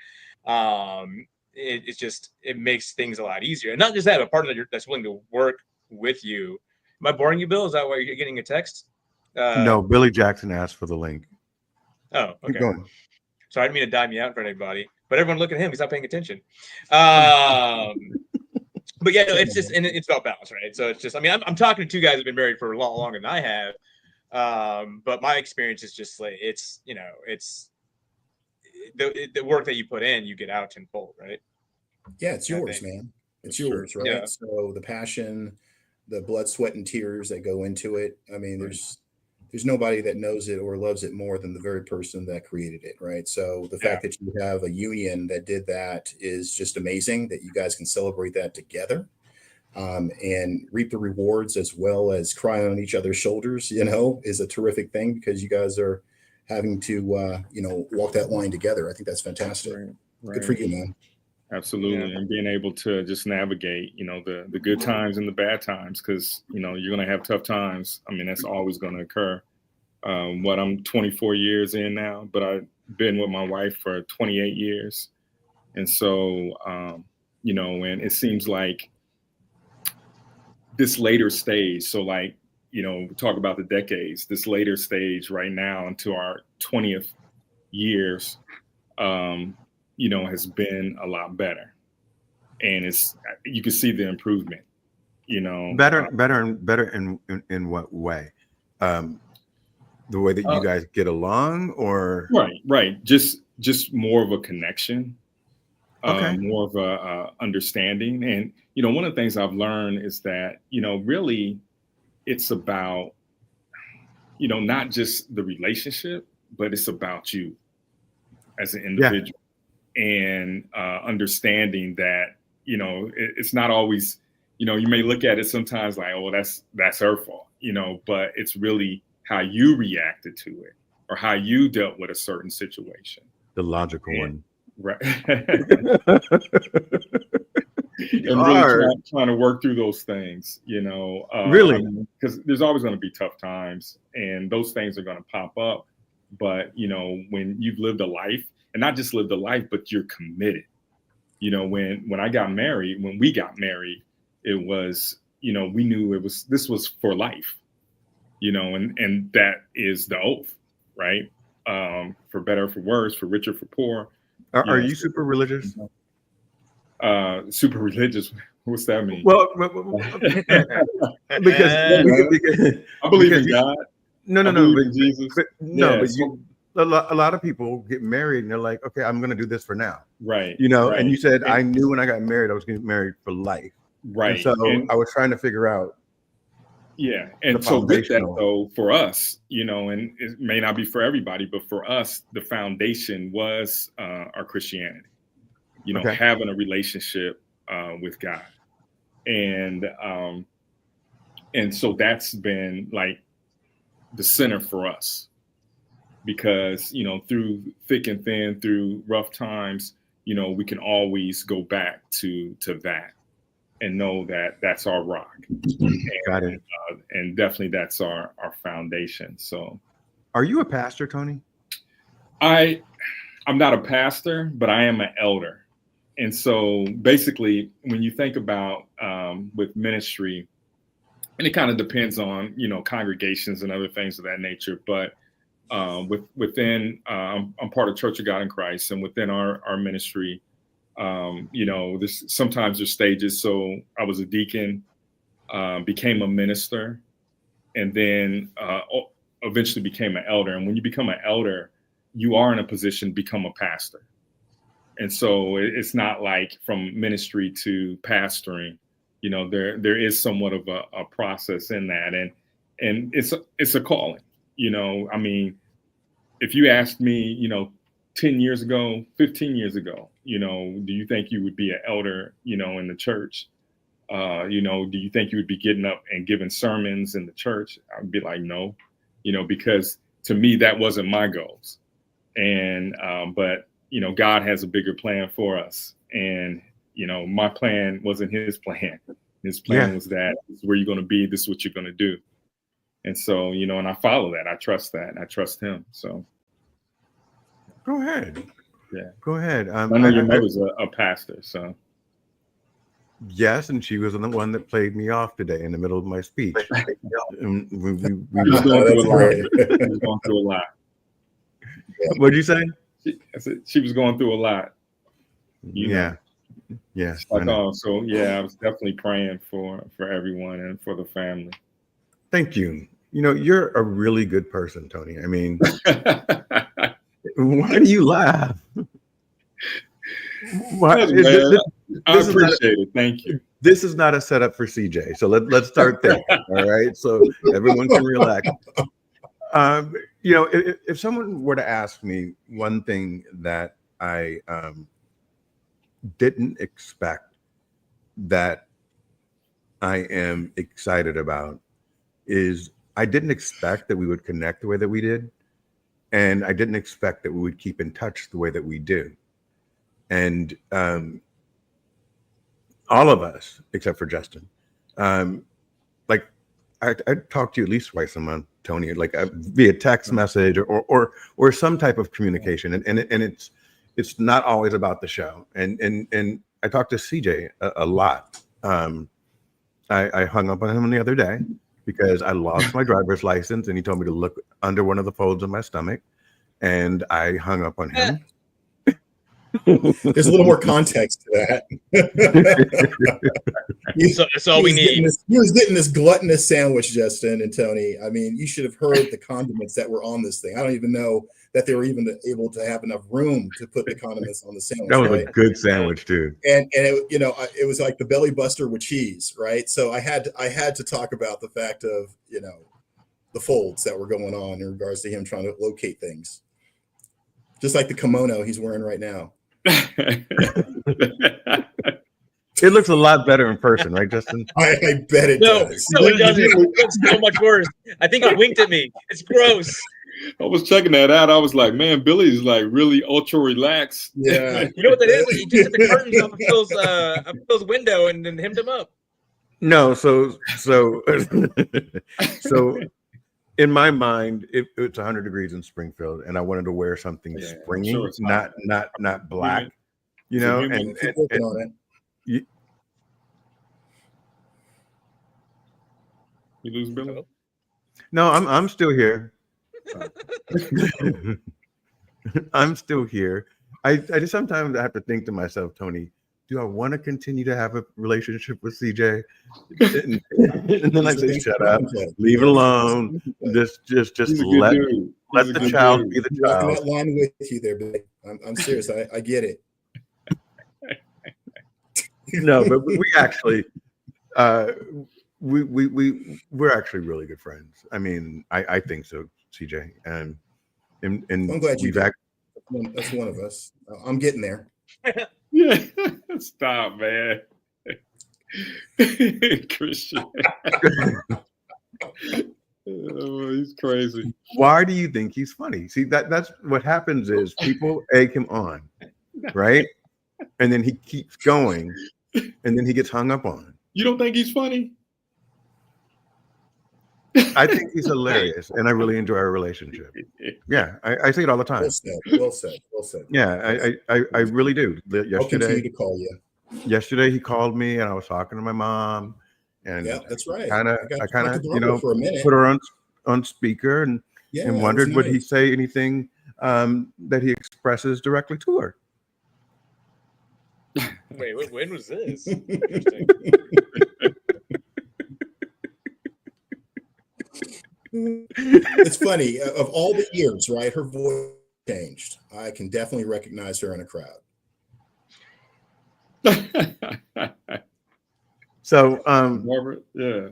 It makes things a lot easier. And not just that, a partner that's willing to work with you. Am I boring you, Bill? Is that why you're getting a text? No, Billy Jackson asked for the link. Oh, okay. Keep going. Sorry, I didn't mean to dime you out in front of anybody, but everyone look at him. He's not paying attention. But yeah, it's about balance, right? So it's just, I'm talking to two guys who've been married for a lot longer than I have. But my experience is just like, it's the work that you put in, you get out tenfold, right? Yeah, it's yours, man. It's yours, right? Yeah. So the passion, the blood, sweat, and tears that go into it. There's nobody that knows it or loves it more than the very person that created it, right? So the fact that you have a union that did that is just amazing, that you guys can celebrate that together, and reap the rewards as well as cry on each other's shoulders, is a terrific thing, because you guys are having to, walk that line together. I think that's fantastic. Right. Good for you, man. Absolutely. And being able to just navigate, the good times and the bad times, because, you're going to have tough times. That's always going to occur. I'm 24 years in now, but I've been with my wife for 28 years. And so, and it seems like this later stage. So like, talk about the decades, this later stage right now into our 20th years, has been a lot better, and you can see the improvement. Better in what way? The way that you guys get along, or right, just more of a connection, okay. More of a understanding. And one of the things I've learned is that really it's about not just the relationship, but it's about you as an individual. And understanding that, it's not always, you may look at it sometimes like, oh, that's her fault, but it's really how you reacted to it or how you dealt with a certain situation. The logical one. Right. And really trying to work through those things, really, because there's always going to be tough times, and those things are going to pop up. But, when you've lived a life, and not just lived a life, but you're committed. When we got married, it was, we knew this was for life, and that is the oath, right? For better, for worse, for richer, for poor. Are you super religious? Super religious. What's that mean? Well, because I believe in God. No, but Jesus. A lot of people get married and they're like, okay, I'm going to do this for now. Right. Right. And you said, I knew when I got married, I was getting married for life. Right. And so I was trying to figure out. Yeah. And so with that, though, for us, and it may not be for everybody, but for us, the foundation was our Christianity. you know, Okay. having a relationship with God. And so that's been like the center for us, because, you know, through thick and thin, through rough times, you know, we can always go back to that and know that that's our rock. Got it. And definitely that's our foundation. So Are you a pastor, Tony? I'm not a pastor, but I am an elder. And so basically, when you think about with ministry, and it kind of depends on, you know, congregations and other things of that nature, but within, I'm part of Church of God in Christ, and within our ministry, you know, sometimes there's stages. So I was a deacon, became a minister, and then eventually became an elder. And when you become an elder, you are in a position to become a pastor. And so it's not like from ministry to pastoring, you know, there is somewhat of a process in that. And it's a calling, you know. I mean, if you asked me, you know, 10 years ago, 15 years ago, you know, do you think you would be an elder, you know, in the church? You know, do you think you would be getting up and giving sermons in the church? I'd be like, no, you know, because to me, that wasn't my goals. And, but, you know, God has a bigger plan for us. And, you know, my plan wasn't his plan. His plan was that this is where you're going to be. This is what you're going to do. And so, you know, and I follow that. I trust that. I trust him. So. Go ahead. Yeah. Go ahead. I know your mother's a pastor, so. Yes, and she was the one that played me off today in the middle of my speech. And we She was going through a lot. She was going through a lot. What'd you say? I said she was going through a lot. Yeah. Yeah. Like, oh, so yeah, I was definitely praying for everyone and for the family. Thank you. You know, you're a really good person, Tony. I mean, why do you laugh? Why? I appreciate it. Thank you. This is not a setup for CJ. So let's start there. All right. So everyone can relax. You know, if someone were to ask me one thing that I didn't expect that I am excited about is I didn't expect that we would connect the way that we did. And I didn't expect that we would keep in touch the way that we do. And all of us, except for Justin, like I talk to you at least twice a month, Tony, like via text message or some type of communication. And it's not always about the show. And I talked to CJ a lot. I hung up on him the other day because I lost my driver's license and he told me to look under one of the folds of my stomach, and I hung up on him. There's a little more context to that. That's all we need. He was getting this gluttonous sandwich, Justin and Tony. I mean, you should have heard the condiments that were on this thing. I don't even know that they were even able to have enough room to put the condiments on the sandwich. That was right? a good sandwich, dude. And it, you know, it was like the belly buster with cheese, right? So I had to talk about the fact of, you know, the folds that were going on in regards to him trying to locate things, just like the kimono he's wearing right now. It looks a lot better in person, right, Justin? I bet it does. No, it doesn't. It's so much worse. I think it winked at me. It's gross. I was checking that out. I was like, man, Billy's like really ultra relaxed. Yeah. You know what that is? He just took the curtains off of Phil's window and then hemmed him up. No, so in my mind, it's 100 degrees in Springfield, and I wanted to wear something springy, sure not black. You So know, you and Keep working on it. You lose Billy? No, I'm still here. I'm still here. I just sometimes I have to think to myself, Tony, do I want to continue to have a relationship with CJ? And then I say, shut up, leave it alone. Just let the child be the Walking child. that line with you there, babe. I'm serious. I get it. No, but we actually, we're actually really good friends. I mean, I think so, CJ. And I'm glad you. That's one of us. I'm getting there. Yeah. Stop, man. Christian. Oh, he's crazy. Why do you think he's funny? See, that's what happens is people egg him on, right? And then he keeps going, and then he gets hung up on. You don't think he's funny? I think he's hilarious, and I really enjoy our relationship. Yeah, I say it all the time. Well said. Well said. Well said. Yeah, I really do. I'll continue to call you. Yesterday he called me, and I was talking to my mom, and Yeah, that's right. I kind of for a minute. put her on speaker and Yeah, and that wondered was would he nice. say anything that he expresses directly to her. Wait, when was this? Interesting. It's funny. Of all the years, right? Her voice changed. I can definitely recognize her in a crowd. So Robert, yeah,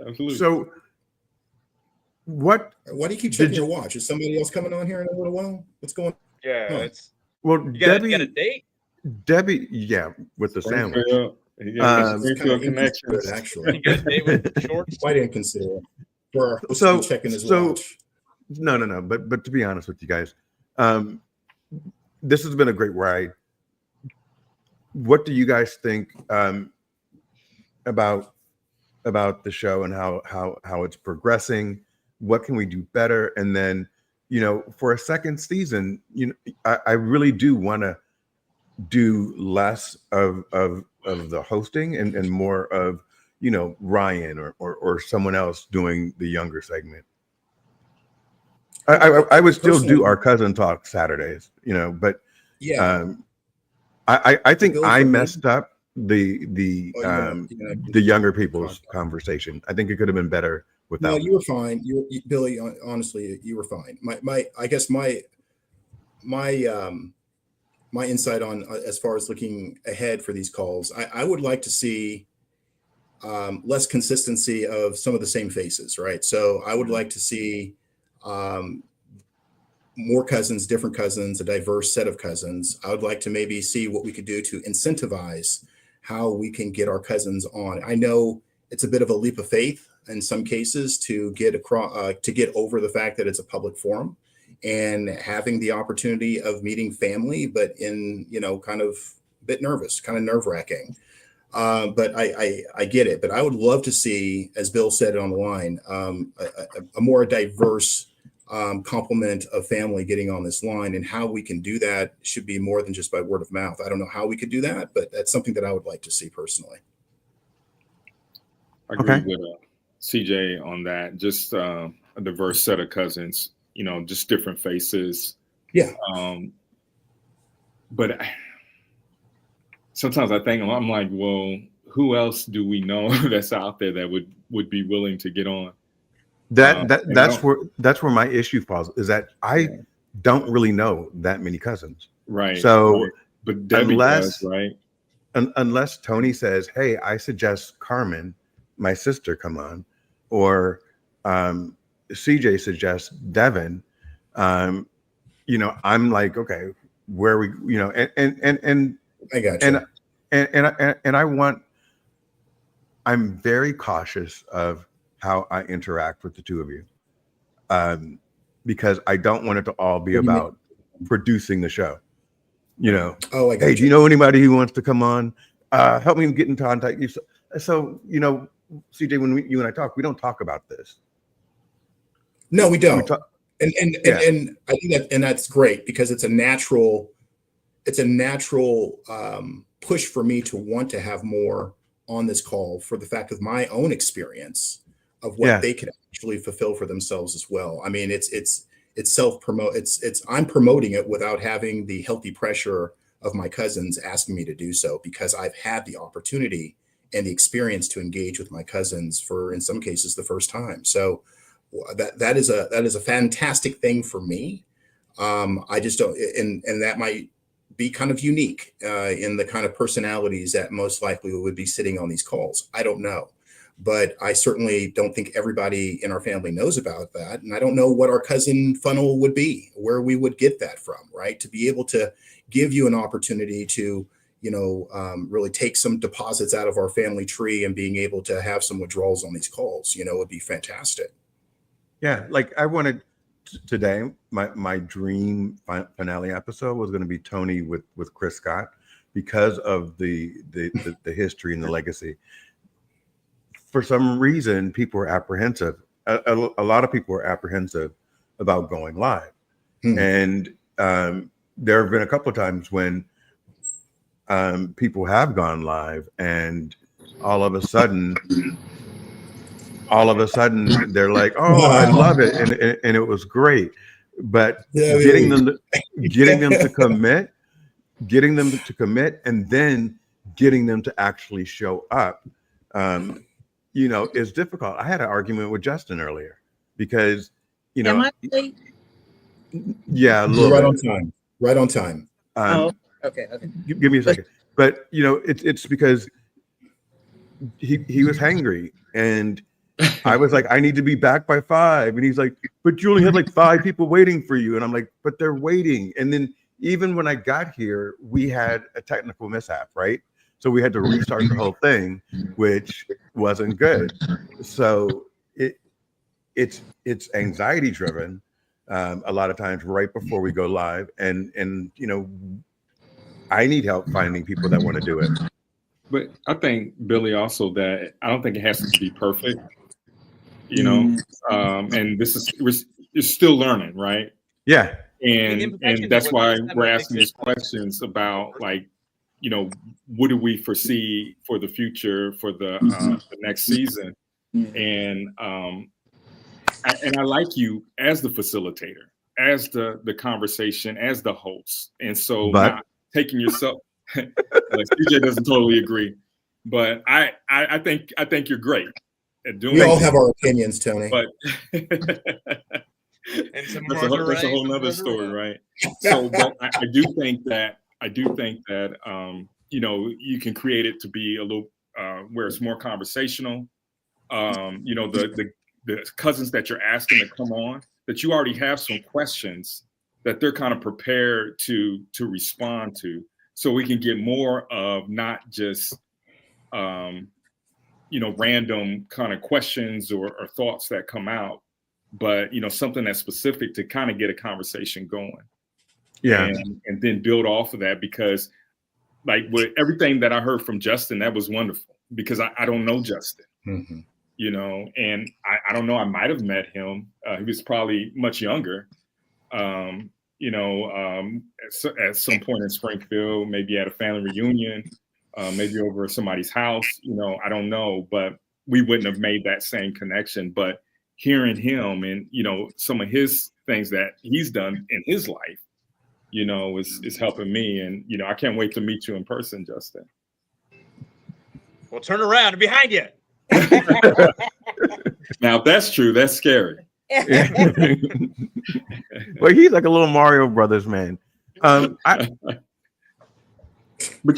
absolutely. so what? Why do you keep Did checking you- your watch? Is somebody else coming on here in a little while? What's going on? Yeah, Huh. it's Well, you got a date. Debbie, yeah, with the sandwich. Springfield, he got It's kind Springfield of connections. inconsiderate, actually. You got a date with shorts. Quite inconsiderate for our host So- to be checking his so- watch. No. But to be honest with you guys, this has been a great ride. What do you guys think about the show and how it's progressing? What can we do better? And then, for a second season, I really do want to do less of the hosting and more of Ryan or someone else doing the younger segment. I would still do our cousin talk Saturdays, but Yeah. I think Bill's I amazing. messed up the younger people's conversation. I think it could have been better without. No, you were fine. Billy. Honestly, you were fine. I guess my insight on as far as looking ahead for these calls, I would like to see less consistency of some of the same faces, right? So I would like to see more cousins, different cousins, a diverse set of cousins. I would like to maybe see what we could do to incentivize how we can get our cousins on. I know it's a bit of a leap of faith in some cases to get across, to get over the fact that it's a public forum and having the opportunity of meeting family, but in, kind of a bit nervous, kind of nerve wracking. But I get it. But I would love to see, as Bill said on the line, a more diverse complement of family getting on this line, and how we can do that should be more than just by word of mouth. I don't know how we could do that, but that's something that I would like to see personally. I agree Okay. with CJ on that. Just a diverse set of cousins, just different faces. Yeah. But sometimes I think I'm like, well, who else do we know that's out there that would be willing to get on? That's where my issue falls, is that I don't really know that many cousins. Right. So but Debbie unless- does, right? Unless Tony says, "Hey, I suggest Carmen, my sister, come on," or CJ suggests Devin, I'm like, okay, where we, and I got you. and I'm very cautious of how I interact with the two of you, because I don't want it to all be What do you about producing the show. Oh, I got Hey, you. do you know anybody who wants to come on? Help me get in contact. So CJ, when you and I talk, we don't talk about this. No, we We don't. talk- And Yeah. I think that's great, because it's a natural push for me to want to have more on this call, for the fact of my own experience of what Yeah. they can actually fulfill for themselves as well. I mean, it's self-promote. I'm promoting it without having the healthy pressure of my cousins asking me to do so, because I've had the opportunity and the experience to engage with my cousins for, in some cases, the first time. So that is a fantastic thing for me. I just don't, and that might be kind of unique in the kind of personalities that most likely would be sitting on these calls. I don't know, but I certainly don't think everybody in our family knows about that. And I don't know what our cousin funnel would be, where we would get that from, right? To be able to give you an opportunity to, really take some deposits out of our family tree and being able to have some withdrawals on these calls, would be fantastic. Yeah, like I wanted today, my dream finale episode was going to be Tony with Chris Scott because of the history and the legacy. For some reason, people were apprehensive. A lot of people were apprehensive about going live, and there have been a couple of times when people have gone live, and all of a sudden they're like, "Oh, I love it," and it was great. But getting them to commit, and then getting them to actually show up, is difficult. I had an argument with Justin earlier because, Am I late? yeah, a You're little right bit. on time. Right on time. Okay. Give me a second. But it's because he was hangry, and I was like, I need to be back by 5, and he's like, but you only had like 5 people waiting for you, and I'm like, but they're waiting. And then even when I got here, we had a technical mishap, right? So we had to restart the whole thing, which wasn't good. So it's anxiety driven a lot of times right before we go live, and I need help finding people that want to do it. But I think, Billy, also that I don't think it has to be perfect, and you're still learning, right? Yeah. And that's why we're asking these questions about, like, what do we foresee for the future for the next season? And I like you as the facilitator, as the conversation, as the host, and so not taking yourself. CJ doesn't totally agree, but I think you're great at doing. We all have our opinions, Tony. But that's a whole nother story, right? So, but I do think that you can create it to be a little where it's more conversational. The cousins that you're asking to come on, that you already have some questions that they're kind of prepared to respond to. So we can get more of not just, random kind of questions or thoughts that come out, but, something that's specific to kind of get a conversation going. Yeah. And then build off of that, because like with everything that I heard from Justin, that was wonderful, because I don't know Justin, and I don't know, I might've met him. He was probably much younger. At some point in Springfield, maybe at a family reunion, maybe over somebody's house, I don't know, but we wouldn't have made that same connection. But hearing him and, some of his things that he's done in his life, is helping me. And, I can't wait to meet you in person, Justin. Well, turn around and behind you. Now, if that's true, that's scary. Well, he's like a little Mario Brothers man. But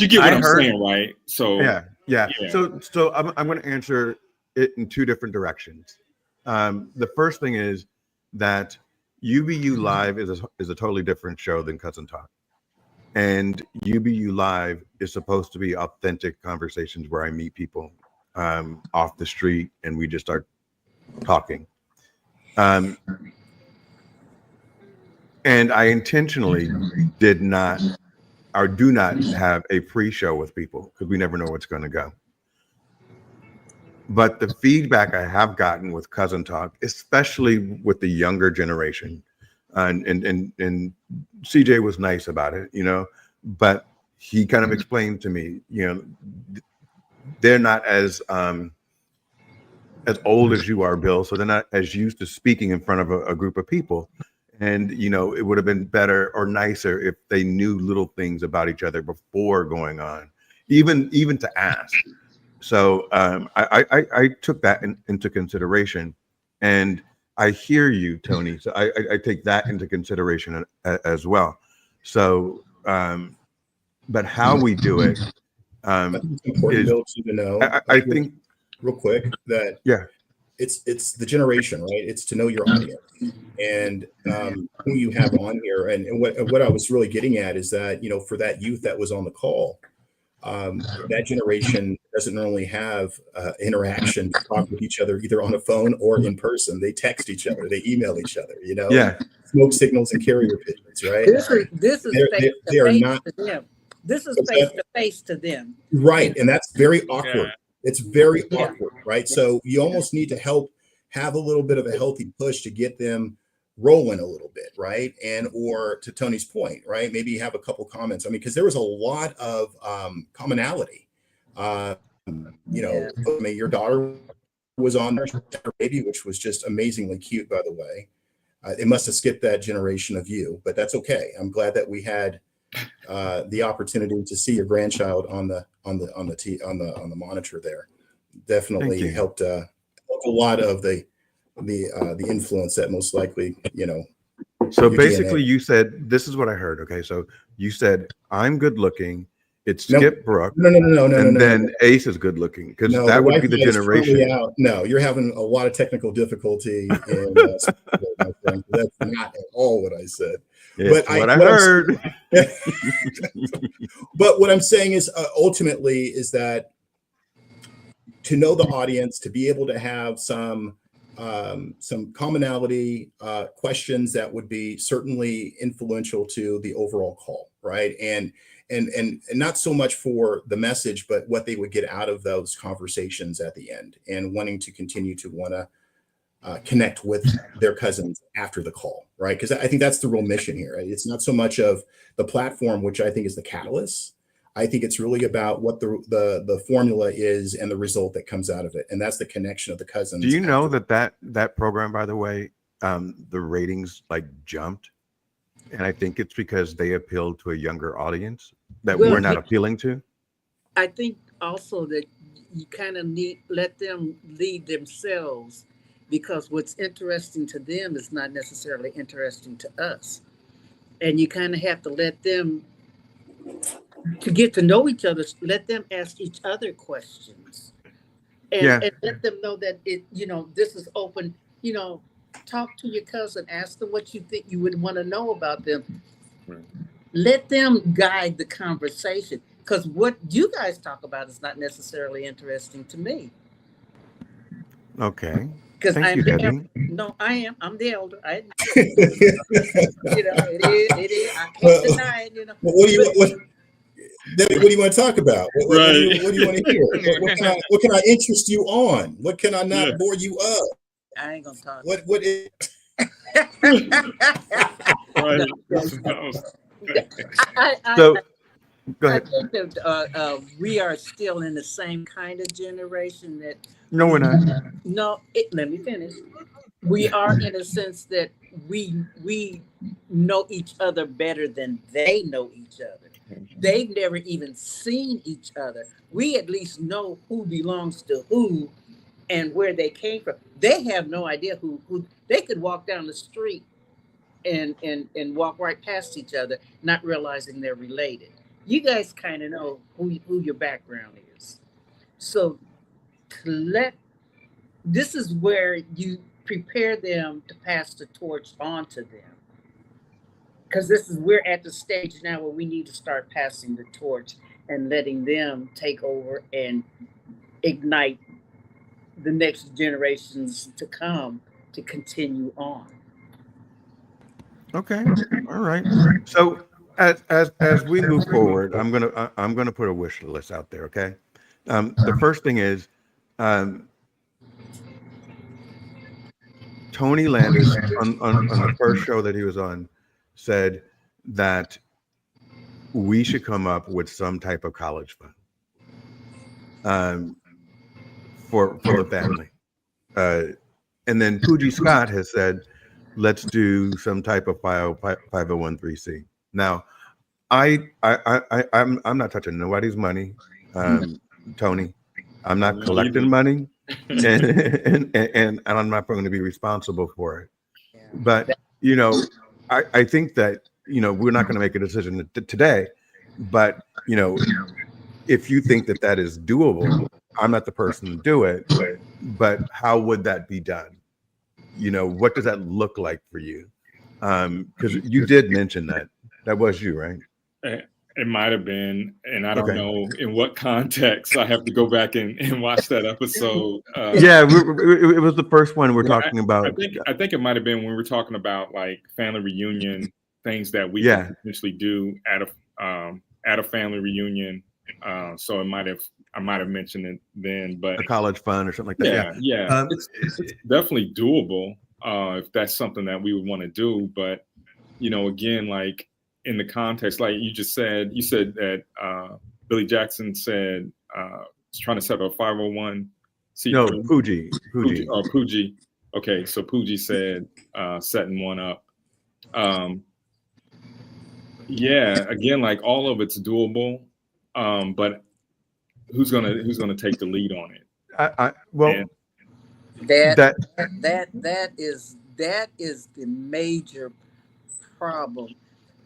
you get what I'm saying, right? So yeah. So I'm going to answer it in 2 different directions. The first thing is that UBU Live is a totally different show than Cousin Talk, and UBU Live is supposed to be authentic conversations where I meet people off the street and we just start talking. And I intentionally did not or do not have a pre-show with people because we never know what's going to go. But the feedback I have gotten with Cousin Talk, especially with the younger generation, and CJ was nice about it, but he kind of explained to me, they're not as old as you are, Bill, so they're not as used to speaking in front of a group of people. And, it would have been better or nicer if they knew little things about each other before going on, even to ask. So I took that into consideration, and I hear you, Tony. So I take that into consideration as well. So, but how we do it I think it's important, Bill, to know. I think real quick that Yeah. it's the generation, right? It's to know your audience and who you have on here. And what I was really getting at is that, you know, for that youth that was on the call, that generation doesn't normally have interaction to talk with each other either on the phone or in person. They text each other, they email each other, you know, Yeah. smoke signals and carrier pigeons, right? This is They're- face they are to face not- to them. This is What's face that? to face to them. Right. And that's very awkward. Yeah. It's very Yeah. awkward, right? So you almost need to have a little bit of a healthy push to get them rolling a little bit, right? And or to Tony's point, right? Maybe have a couple comments. I mean, because there was a lot of commonality. You know, I mean, your daughter was on there, her baby, which was just amazingly cute, by the way. It must have skipped that generation of you, but that's okay. I'm glad that we had the opportunity to see your grandchild on the monitor there. Definitely Thank you. helped a lot of the influence that most likely, you know. So Your basically, DNA. you said, this is what I heard. Okay. So you said, I'm good looking. It's No. Skip Brook. No, And no, then no. Ace is good looking because No, that would be Wi-Fi the is currently generation. out. No, you're having a lot of technical difficulty, and my friend. That's not at all what I said. It's But what I what I'm- heard. But what I'm saying is, ultimately, is that to know the audience, to be able to have some commonality, questions that would be certainly influential to the overall call, right? And not so much for the message, but what they would get out of those conversations at the end, and wanting to continue to want to connect with their cousins after the call, right? Because I think that's the real mission here. Right? It's not so much of the platform, which I think is the catalyst. I think it's really about what the formula is and the result that comes out of it, and that's the connection of the cousins. Do you know after- that program, by the way, the ratings like jumped? And I think it's because they appealed to a younger audience that Well, we're not yeah. appealing to. I think also that you kind of need let them lead themselves, because what's interesting to them is not necessarily interesting to us, and you kind of have to let them, to get to know each other, let them ask each other questions, and, Yeah. and let them know that it, you know, this is open. You know, talk to your cousin, ask them what you think you would want to know about them. Right. Let them guide the conversation, because what you guys talk about is not necessarily interesting to me. Okay. Because Thank I'm you, the Debbie. elder. No, I am. I'm the elder. You know, it is. I can't deny it. You know. Well, what do you But- Debbie, what do you want to talk about? What do you want to hear? Right. What can I interest you on? What can I not Yeah. bore you up? I ain't gonna talk. What is Right. I So go I ahead. think that we are still in the same kind of generation that No, we're not. let me finish. We are, in a sense that we know each other better than they know each other. They've never even seen each other. We at least know who belongs to who and where they came from. They have no idea who they could walk down the street and walk right past each other, not realizing they're related. You guys kind of know who your background is. So this is where you prepare them to pass the torch on to them. Because we're at the stage now where we need to start passing the torch and letting them take over and ignite the next generations to come to continue on. Okay. All right. So as we move forward, I'm gonna put a wish list out there. Okay. The first thing is Tony Landis on the first show that he was on said that we should come up with some type of college fund for the family. And then Pooji Scott has said, let's do some type of 501(c). Now, I'm not touching nobody's money, Tony. I'm not collecting money, and I'm not going to be responsible for it. But you know, I think that we're not going to make a decision today. But if you think that is doable, I'm not the person to do it, but how would that be done? You know, what does that look like for you? Because you did mention that was you, right? It might have been, and I don't Okay. know in what context. I have to go back and watch that episode. Yeah, it was the first one we're Yeah, talking about. I think it might have been when we were talking about like family reunion things that we Yeah. could potentially do at a family reunion. So I might have mentioned it then, but A college fund or something like that. yeah, it's definitely doable if that's something that we would want to do. But you know, again, like in the context, like you said that Billy Jackson said he's trying to set up a 501c3. No, Pooji. Oh, Pooji. Okay, so Pooji said setting one up. Yeah, again, like all of it's doable, but who's gonna take the lead on it? Well, That is the major problem.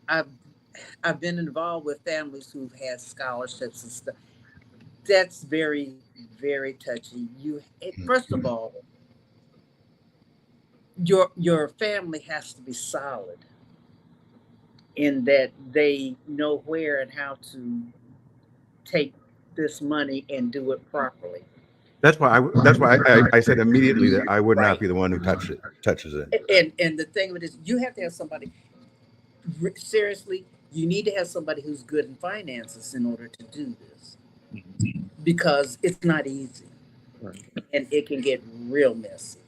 I've been involved with families who've had scholarships and stuff. That's very, very touchy. First of all, your family has to be solid in that they know where and how to take this money and do it properly. that's why I said immediately that I would not be the one who touches it. And the thing with it is, you have to have somebody. Seriously, you need to have somebody who's good in finances in order to do this, because it's not easy, and it can get real messy.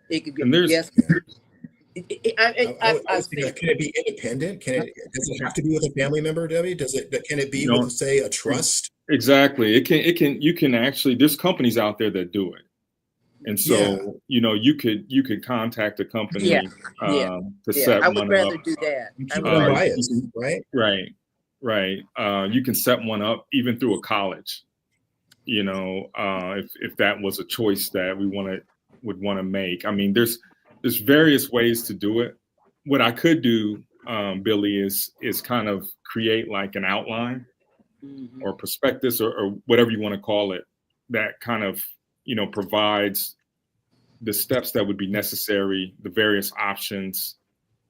It could get can it be independent? Does it have to be with a family member, Debbie? Can it be with, say, a trust? Exactly. You can actually, there's companies out there that do it. And so, you know, you could contact a company to set I one would rather up. do that. You keep it unbiased, right? Right. You can set one up even through a college, you know, if that was a choice that we would want to make. I mean, there's various ways to do it. What I could do, Billy, is kind of create like an outline or prospectus or whatever you want to call it, that kind of, you know, provides the steps that would be necessary, the various options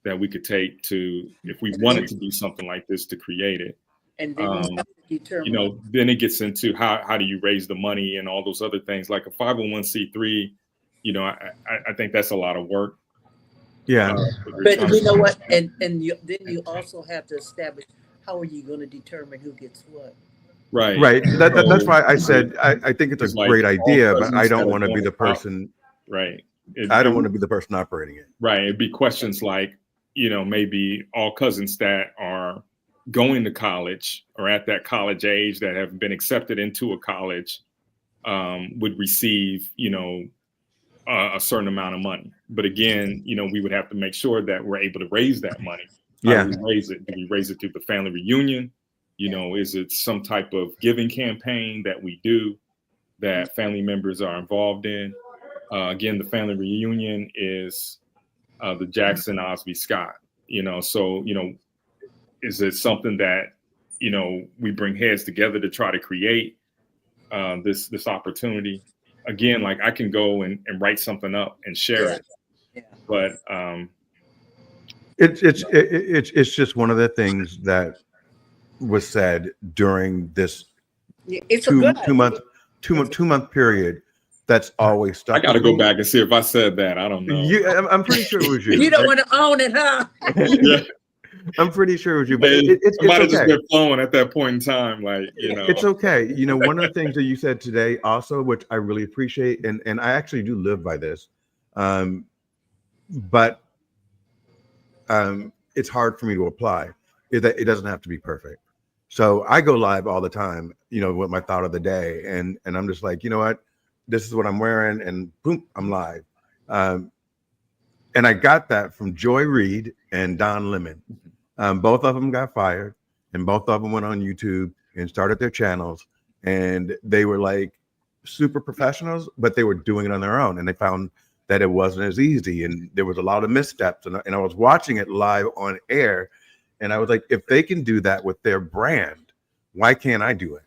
that we could take to, if we wanted to do something like this, to create it. And then you know, then it gets into how do you raise the money and all those other things. Like a 501c3, you know, I think that's a lot of work. Yeah. But you know what? And then you also have to establish, how are you going to determine who gets what? Right. That's why I said I think it's a great idea, but I don't want to be the person. Right. I don't want to be the person operating it. Right. It'd be questions like, you know, maybe all cousins that are going to college or at that college age that have been accepted into a college would receive, you know, a certain amount of money. But again, you know, we would have to make sure that we're able to raise that money. How do we raise it? Do we raise it through the family reunion? You know, is it some type of giving campaign that we do that family members are involved in? Again, the family reunion is the Jackson Osby Scott, you know, so, you know, is it something that, you know, we bring heads together to try to create this opportunity? Again, like I can go and write something up and share it, but it's just one of the things that was said during this two month period that's always stuck. I got to go back and see if I said that. I don't know. I'm pretty sure it was you. You don't want to own it, huh? Yeah. I'm pretty sure it was you, but it might have okay. just been flowing at that point in time. Like, you know, it's okay. You know, one of the things that you said today also, which I really appreciate, and I actually do live by this, but it's hard for me to apply, is that it doesn't have to be perfect. So I go live all the time, you know, with my thought of the day, and I'm just like, you know what, this is what I'm wearing, and boom, I'm live. And I got that from Joy Reid and Don Lemon. Both of them got fired, and both of them went on YouTube and started their channels, and they were like super professionals, but they were doing it on their own, and they found that it wasn't as easy, and there was a lot of missteps, and I was watching it live on air, and I was like, if they can do that with their brand, why can't I do it?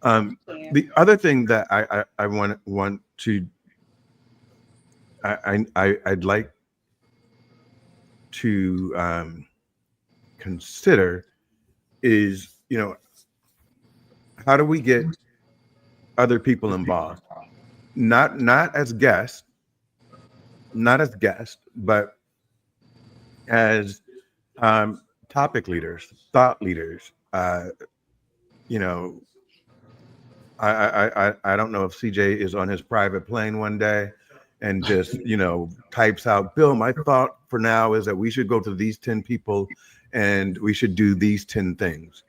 The other thing that I want to I'd like to consider is, how do we get other people involved? Not as guests, but as topic leaders, thought leaders. I don't know if CJ is on his private plane one day and just types out, Bill, my thought for now is that we should go to these 10 people and we should do these 10 things,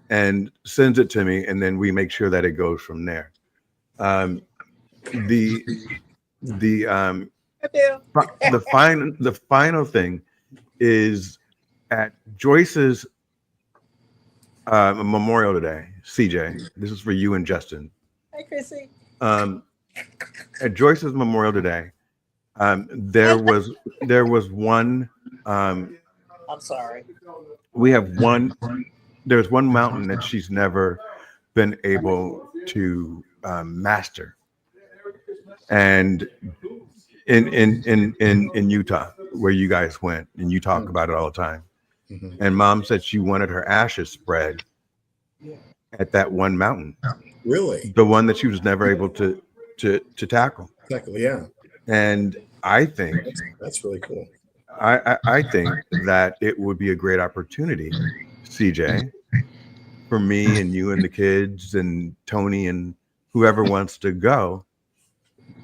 and sends it to me, and then we make sure that it goes from there. The final thing is at Joyce's memorial today. CJ, this is for you and Justin. Hi, Chrissy. At Joyce's memorial today, there was one. I'm sorry. There's one mountain that she's never been able to master, and in Utah, where you guys went, and you talk about it all the time. Mm-hmm. And Mom said she wanted her ashes spread at that one mountain, Really? the one that she was never able to tackle. Exactly. Yeah. And I think That's really cool. I think that it would be a great opportunity, CJ, for me and you and the kids and Tony and whoever wants to go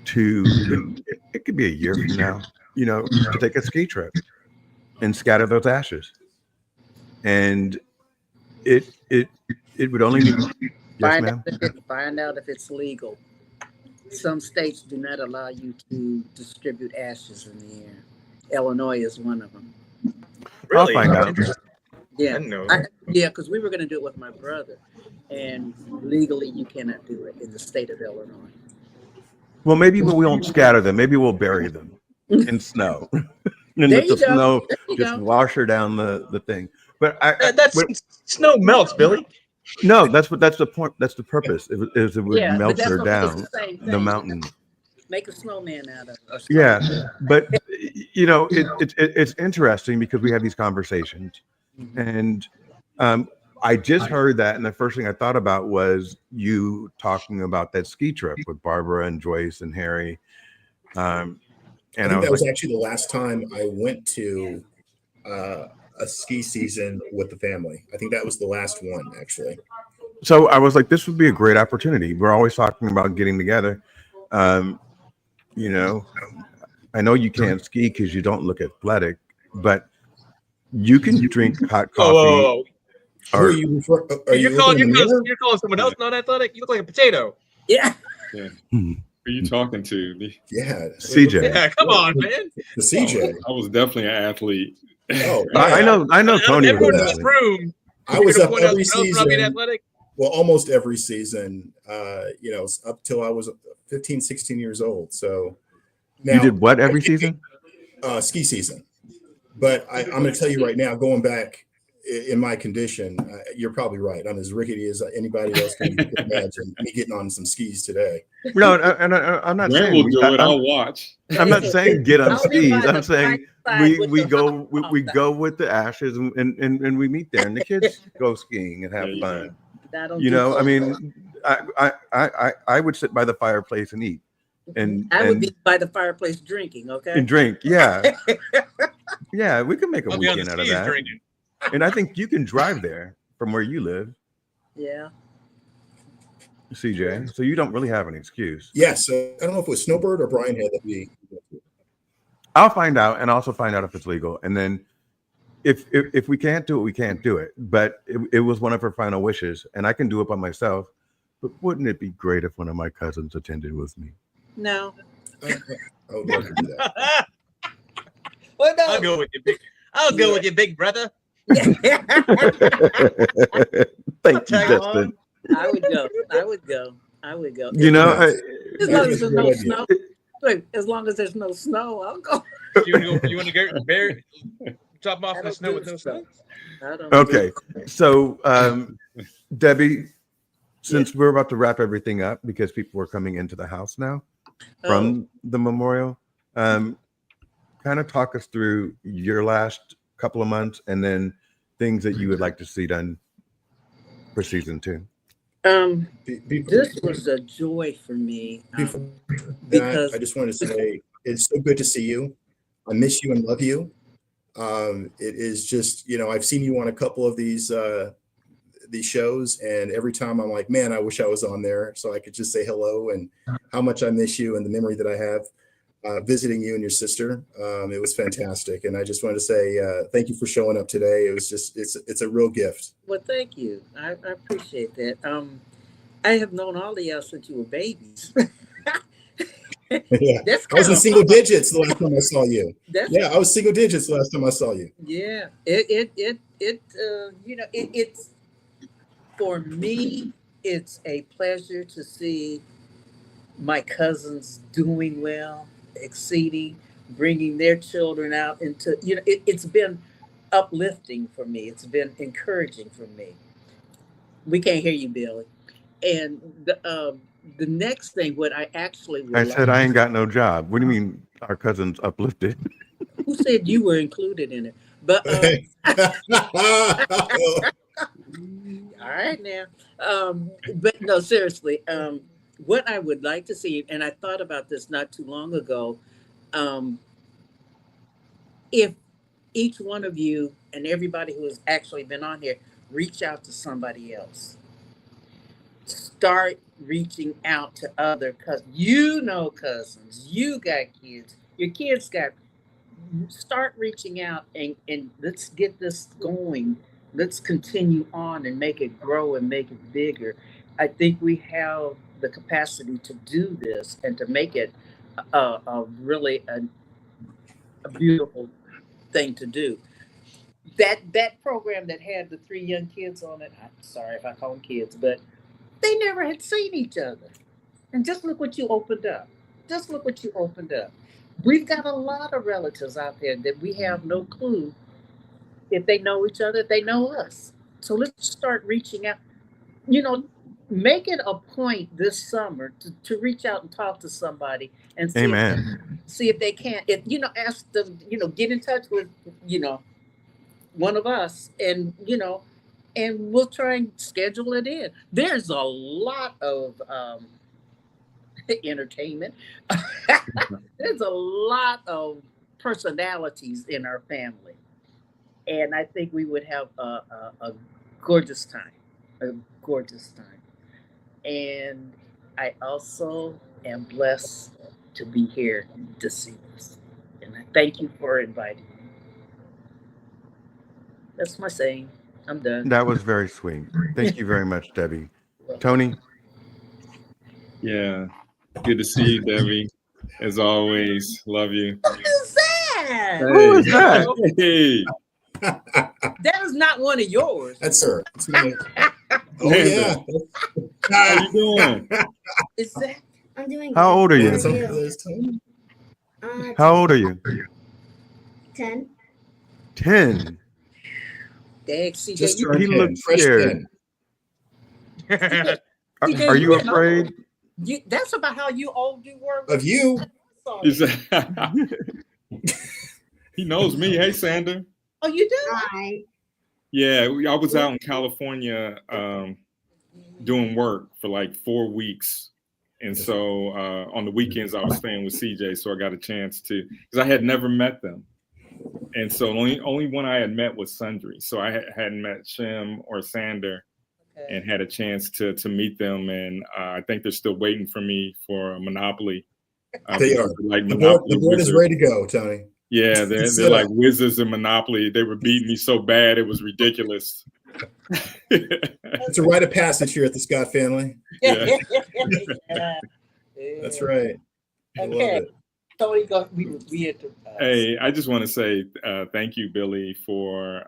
to, it could be a year from now, to take a ski trip and scatter those ashes. And it would only be, yes, ma'am. Find out if it's legal. Some states do not allow you to distribute ashes in the air. Illinois is one of them. Really? I'll find out. Yeah, I know. because we were going to do it with my brother, and legally you cannot do it in the state of Illinois. Well, maybe we won't scatter them. Maybe we'll bury them in snow. And There let you the go. snow There you just go. wash her down the thing. But Snow melts, Billy. no, that's the point. That's the purpose. It would Yeah, but melt that's her what- it's down the same the thing. mountain. Make a snowman out of it. Yeah, but it's interesting because we have these conversations, and I just heard that, and the first thing I thought about was you talking about that ski trip with Barbara and Joyce and Harry. And I I think that was was like, actually the last time I went to a ski season with the family. I think that was the last one, actually. so I was like, this would be a great opportunity. We're always talking about getting together. I know you can't ski because you don't look athletic, but you can drink hot coffee. Oh, Who are you? Are you you're calling looking in the mirror? you're calling someone else not athletic? You look like a potato. Yeah. Who are you talking to? Yeah, CJ. Yeah, come on, man. the CJ. I was definitely an athlete. Oh, I know Tony. Everyone in was this room. I was you're up gonna point out every someone else not being season. athletic? Well, almost every season. Up till I was 15, 16 years old. So now You did what every season? ski season. But I'm going to tell you right now, going back in my condition, you're probably right. I'm as rickety as anybody else can imagine. Me getting on some skis today. No, and I'm not Grant saying will do it. I'll watch. I'm not saying get on I'll be by skis. the I'm saying side we with the go hot we dog. go with the ashes and we meet there and the kids go skiing and have There you fun. I don't You do know, I cold mean, I would sit by the fireplace and eat and I would and, be by the fireplace drinking, okay? and drink. Yeah, yeah, we can make a I'll be on the weekend out of skis that. drinking. And I think you can drive there from where you live, Yeah. CJ. So you don't really have an excuse. Yeah. So I don't know if it was Snowbird or Brian had that we. I'll find out and also find out if it's legal. And then if we can't do it, we can't do it. But it was one of her final wishes, and I can do it by myself. But wouldn't it be great if one of my cousins attended with me? No. I would love to do that. Well, no. I'll go with you, big. I'll go with you, big brother. Thank you, tag Justin. I would go. I would go. I would go. You know, As long as there's no Good idea. snow. Look, as long as there's no snow, I'll go. You want to go bear, drop 'em off I in the don't snow do with no snow? I don't okay. So, Debbie, since we're about to wrap everything up because people are coming into the house now from the memorial, kind of talk us through your last couple of months and then things that you would like to see done for season 2. This was a joy for me Before because I just want to say it's so good to see you. I miss you and love you. It is just, I've seen you on a couple of these shows, and every time I'm like, man, I wish I was on there so I could just say hello and how much I miss you and the memory that I have visiting you and your sister. It was fantastic, and I just wanted to say thank you for showing up today. It was just it's a real gift. well, thank you. I appreciate that. I have known all of y'all since you were babies. Yeah. That's I was in kinda single hard. digits the last time I saw you. That's Yeah, I was single digits the last time I saw you. Yeah, it's for me. It's a pleasure to see my cousins doing well, exceeding, bringing their children out into. It's been uplifting for me. It's been encouraging for me. We can't hear you, Billy. And the next thing, what I actually would I like. said I ain't got no job. What do you mean our cousin's uplifted? Who said you were included in it? But all right now. But no, seriously. What I would like to see, and I thought about this not too long ago, if each one of you and everybody who has actually been on here reach out to somebody else. Start reaching out to other cousins. Cousins. You got kids. Your kids got. Start reaching out and let's get this going. Let's continue on and make it grow and make it bigger. I think we have the capacity to do this and to make it a really a beautiful thing to do. That program that had the 3 young kids on it. I'm sorry if I call them kids, but they never had seen each other. And just look what you opened up. Just look what you opened up. We've got a lot of relatives out there that we have no clue if they know each other, if they know us. So let's start reaching out. Make it a point this summer to reach out and talk to somebody and see Amen. see if they can. If ask them, get in touch with, one of us, and and we'll try and schedule it in. There's a lot of entertainment. There's a lot of personalities in our family, and I think we would have a gorgeous time. A gorgeous time. And I also am blessed to be here to see this. And I thank you for inviting me. That's my saying. I'm done. That was very sweet. Thank you very much, Debbie. Tony? Yeah. Good to see you, Debbie. As always, love you. Who's that? Who is that? Hey. That is not one of yours. That's her. That's me. Oh Amanda. yeah. How you doing? Is that? I'm doing How good. old are you? That's okay, that's Tony. How old are you? 10. 10. Dang, CJ, Just you, turned He 10. looks Fresh scared. 10. Are you afraid? that's about how old you were. Of you. Is that- he knows me. Hey, Sander. Oh, you do? Hi. Yeah, I was out in California doing work for like 4 weeks. And so on the weekends, I was staying with CJ. So I got a chance to, because I had never met them. And so only one I had met was Sundry. So I hadn't met Shim or Sander and had a chance to meet them. And I think they're still waiting for me for Monopoly. They are. Like The Monopoly board is wizards. ready to go, Tony. Yeah, they're like wizards in Monopoly. They were beating me so bad, it was ridiculous. It's a rite of passage here at the Scott family. Yeah. That's right. I love Okay. it. Tony, we Hey, I just want to say thank you, Billy, for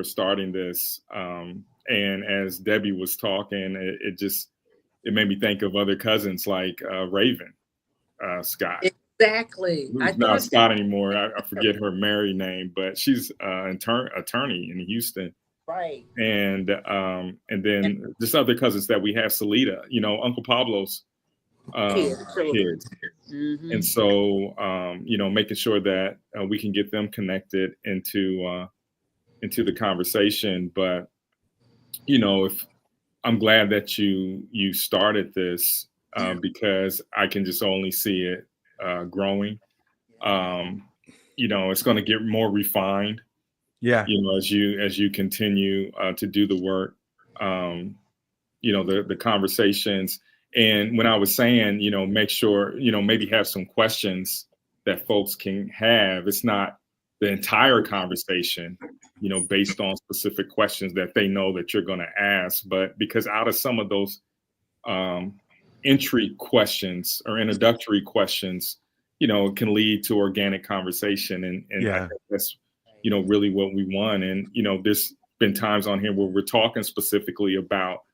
starting this. And as Debbie was talking, it made me think of other cousins like Raven Scott. Exactly. Who's not Scott anymore. I forget her married name, but she's an attorney in Houston. Right. and then just other cousins that we have, Salida, Uncle Pablo's kids. Mhm. And so, making sure that we can get them connected into the conversation. But, if I'm glad that you started this because I can just only see it growing. It's going to get more refined. Yeah. As you continue to do the work, the conversations. And when I was saying, make sure, maybe have some questions that folks can have. It's not the entire conversation, based on specific questions that they know that you're going to ask, but because out of some of those entry questions or introductory questions, it can lead to organic conversation. And I think that's, really what we want. And, there's been times on here where we're talking specifically about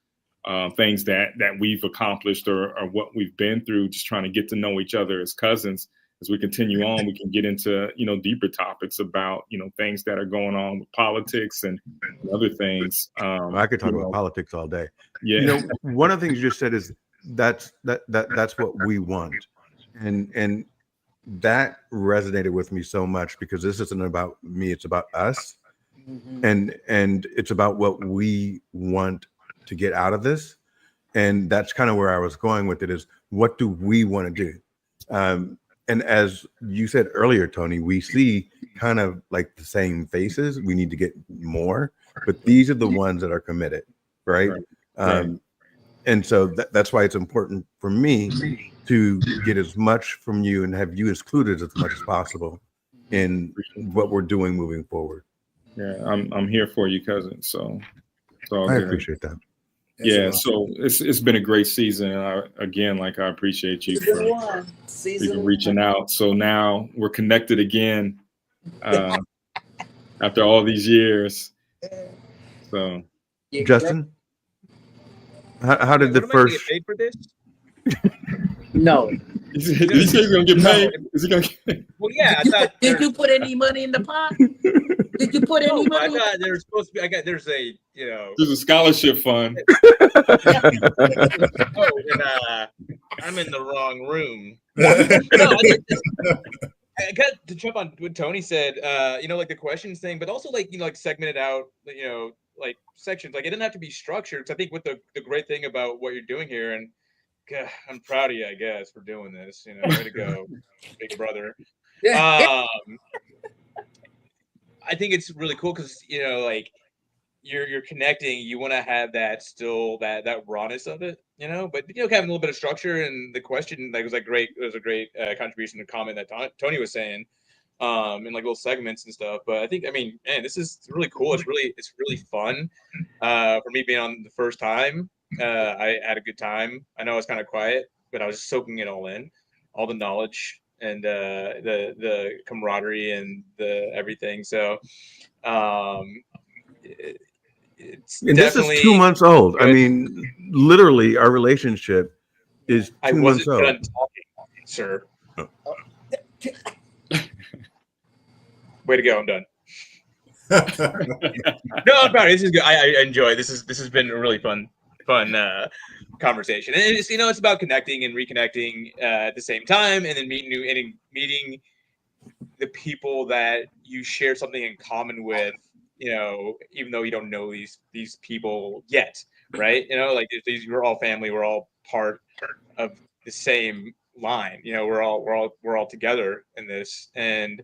things that we've accomplished or what we've been through, just trying to get to know each other as cousins. As we continue on, we can get into, deeper topics about, things that are going on with politics and other things. I could talk about politics all day. Yeah. One of the things you just said is that's what we want. And that resonated with me so much because this isn't about me, it's about us. Mhm. And it's about what we want to get out of this. And that's kind of where I was going with it, is what do we want to do? And as you said earlier, Tony, we see kind of like the same faces. We need to get more, but these are the ones that are committed, right? And so that's why it's important for me to get as much from you and have you included as much as possible in what we're doing moving forward. Yeah, I'm here for you, cousin. So I appreciate that. Yeah, so it's been a great season. I appreciate you for reaching out. So now we're connected again after all these years. So, Justin, how did the What, am I gonna first? get paid for this? No. is he gonna get paid? Is he gonna get... Well, yeah. I thought Did you put any money in the pot? Did you put any I money? thought there's supposed to be. There's a There's a scholarship fund. I'm in the wrong room. No, I got to jump on what Tony said. Like the questions thing, but also like segmented out. Like sections. Like it didn't have to be structured. So I think what the great thing about what you're doing here, and God, I'm proud of you, I guess, for doing this. Way to go, big brother. I think it's really cool because like you're connecting. You want to have that still that rawness of it, But having a little bit of structure and the question was great. It was a great contribution to comment that Tony was saying, in like little segments and stuff. But I think man, this is really cool. It's really fun. For me being on the first time, I had a good time. I know I was kind of quiet, but I was just soaking it all in, all the knowledge and the camaraderie and the everything. So it's And this is 2 months old. good. I mean, literally, our relationship is 2 I months wasn't old. done talking, sir. Way to go! I'm done. No, I'm proud. This is good. I enjoy it. This has been a really fun conversation, and it's it's about connecting and reconnecting at the same time, and then meeting the people that you share something in common with. Even though you don't know these people yet, right? We're all family. We're all part of the same line. We're all together in this, and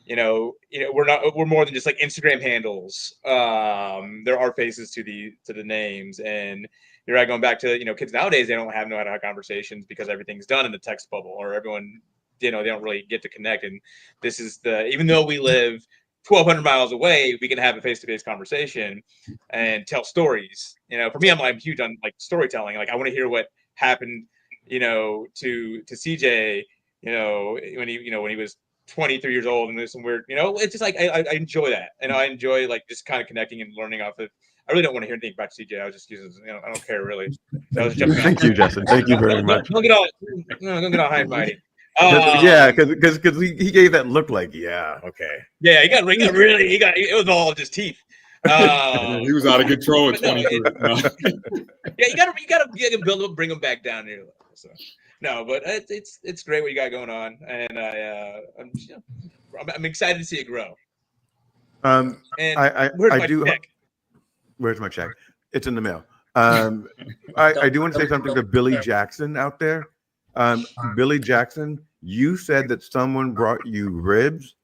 we're more than just like Instagram handles. There are faces to the names, and you're right. Going back to kids nowadays, they don't know how to have conversations because everything's done in the text bubble, or everyone they don't really get to connect. And this is even though we live 1,200 miles away, we can have a face-to-face conversation and tell stories. For me, I'm huge on like storytelling. Like I want to hear what happened, to CJ, when he was 23 years old and there's some weird, it's just like I enjoy that. I enjoy like just kind of connecting and learning off of. I really don't want to hear anything about CJ. I was just using, I don't care really. I was jumping Thank you, Justin. Thank you very much. Don't get all high and mighty. Yeah, because he gave that look like, yeah, okay. Yeah, he got it was all just teeth. He was out of control at but no, 23. No. Yeah, you gotta build up, bring them back down here. So no, but it's great what you got going on, and I'm excited to see it grow. And where's I my do. check? Where's my check? It's in the mail. I do want to say something to Billy Jackson out there. Billy Jackson, you said that someone brought you ribs,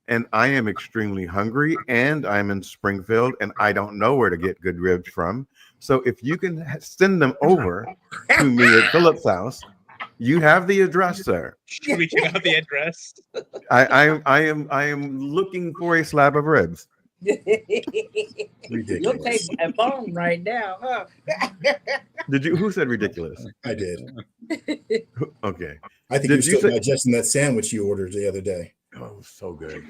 and I am extremely hungry, and I'm in Springfield, and I don't know where to get good ribs from. So if you can send them over to me at Philip's house, you have the address, sir. Should we check out the address? I am looking for a slab of ribs. You'll Ridiculous. take a bone right now, huh? Did you? Who said ridiculous? I did. Okay. I think Did you're you still say- digesting that sandwich you ordered the other day. Oh, so good.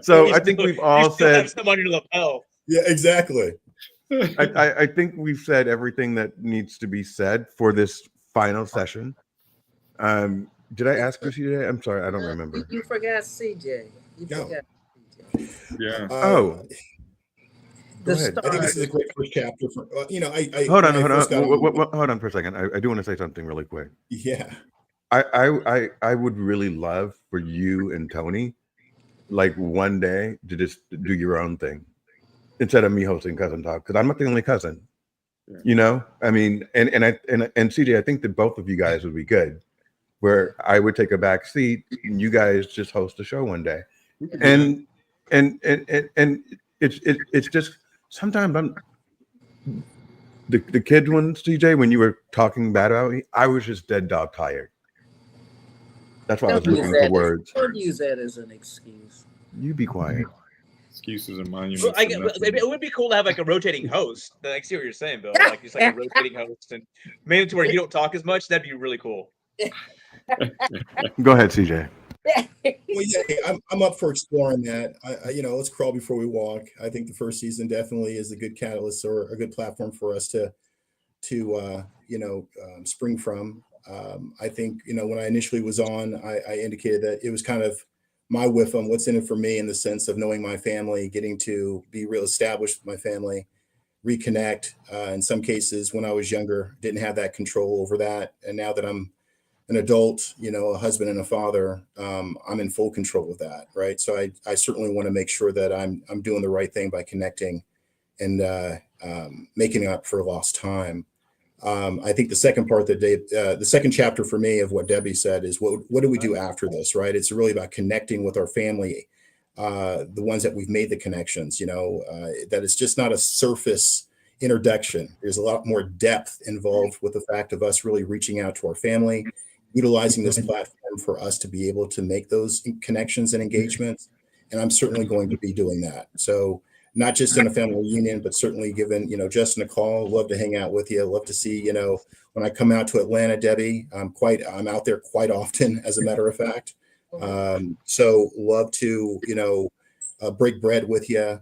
So I think we've all you still have said. some on your lapel. Yeah, exactly. I think we've said everything that needs to be said for this final session. Did I ask you today? I'm sorry, I don't remember. You forgot CJ. You No. forgot CJ. Yeah. Oh, The Go ahead. I think this is stars. a great first chapter. For hold on, when I hold on, first got hold on for a second. I do want to say something really quick. Yeah, I would really love for you and Tony, like one day, to just do your own thing instead of me hosting Cousin Talk, because I'm not the only cousin. Yeah. You know, I mean, and CJ, I think that both of you guys would be good. Where I would take a back seat and you guys just host a show one day. And it's just sometimes I'm the kid ones, CJ, when you were talking bad about me, I was just dead dog tired. That's why I was Don't use looking that for as- words. Don't use that as an excuse. You be quiet. Excuses and monuments. Well, for nothing. it would be cool to have like a rotating host. I see what you're saying, Bill. Like it's like a rotating host, and maybe to where you don't talk as much. That'd be really cool. Go ahead, CJ. well, yeah, I'm up for exploring that. Let's crawl before we walk. I think the first season definitely is a good catalyst or a good platform for us to spring from. I think when I initially was on, I indicated that it was kind of my whiff on what's in it for me, in the sense of knowing my family, getting to be real established with my family, reconnect. In some cases, when I was younger, didn't have that control over that, and now that I'm an adult, a husband and a father, I'm in full control of that, right? So I certainly want to make sure that I'm doing the right thing by connecting and making up for lost time. I think the second part that the second chapter for me of what Debbie said is what do we do after this, right? It's really about connecting with our family, the ones that we've made the connections, that it's just not a surface introduction. There's a lot more depth involved with the fact of us really reaching out to our family, utilizing this platform for us to be able to make those connections and engagements. And I'm certainly going to be doing that. So not just in a family reunion, but certainly giving, Justin a call. Love to hang out with you. Love to see, when I come out to Atlanta, Debbie, I'm out there quite often, as a matter of fact. So love to, break bread with you.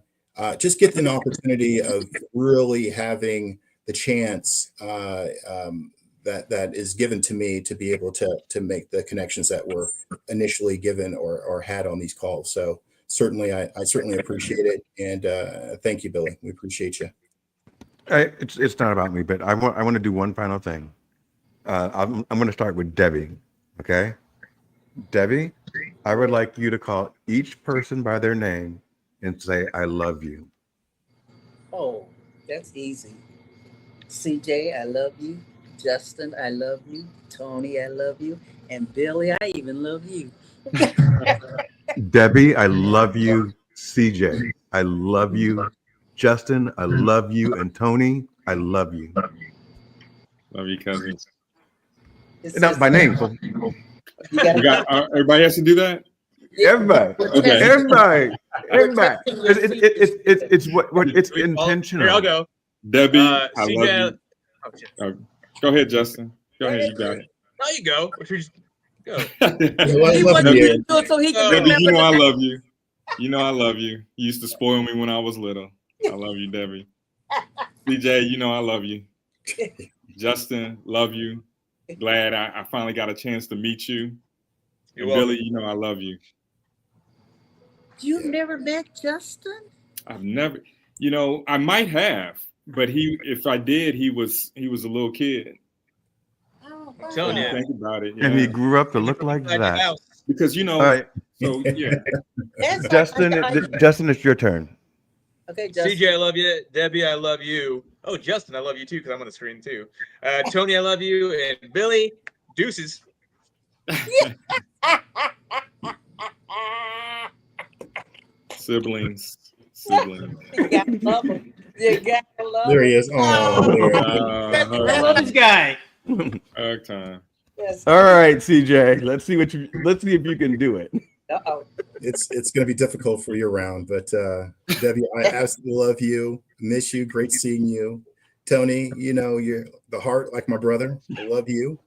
Just get an opportunity of really having the chance that is given to me to be able to make the connections that were initially given or had on these calls. So certainly, I certainly appreciate it, and thank you, Billy. We appreciate you. It's not about me, but I want to do one final thing. I'm going to start with Debbie. Okay, Debbie, I would like you to call each person by their name and say, "I love you." Oh, that's easy. CJ, I love you. Justin, I love you. Tony, I love you. And Billy, I even love you. Debbie, I love you. CJ, I love you. Justin, I love you. And Tony, I love you. Love you, cousins. Not by name. So You got everybody has to do that. everybody. Okay. Everybody. It's it's intentional. Here, I'll go. Debbie, I CJ, love you. Go ahead, Justin. Go ahead. You got it. There you go. Or should we just go? He love wanted you. me to do it so he could Debbie, remember. you know I the- love you. You know I love you. You used to spoil me when I was little. I love you, Debbie. CJ, you know I love you. Justin, love you. Glad I finally got a chance to meet you. You're And welcome. Billy, you know I love you. You've never met Justin? I've never, you know, I might have, but if I did, he was a little kid. Oh, I'm telling When you. you think about it, And he yeah. grew up to look like Inside your that. house. Because you know, All right, so yeah. That's Justin, it's your turn. Okay, Justin. CJ, I love you. Debbie, I love you. Oh, Justin, I love you too because I'm on the screen too. Tony, I love you. And Billy, deuces. Siblings. You gotta love him. You gotta love There him. he is. Oh, there he is. I love this guy. Hug time. Yes. All right, CJ. Let's see if you can do it. Uh-oh. It's going to be difficult for your round, but Debbie, I absolutely love you. Miss you. Great seeing you. Tony, you know, you're the heart like my brother. I love you.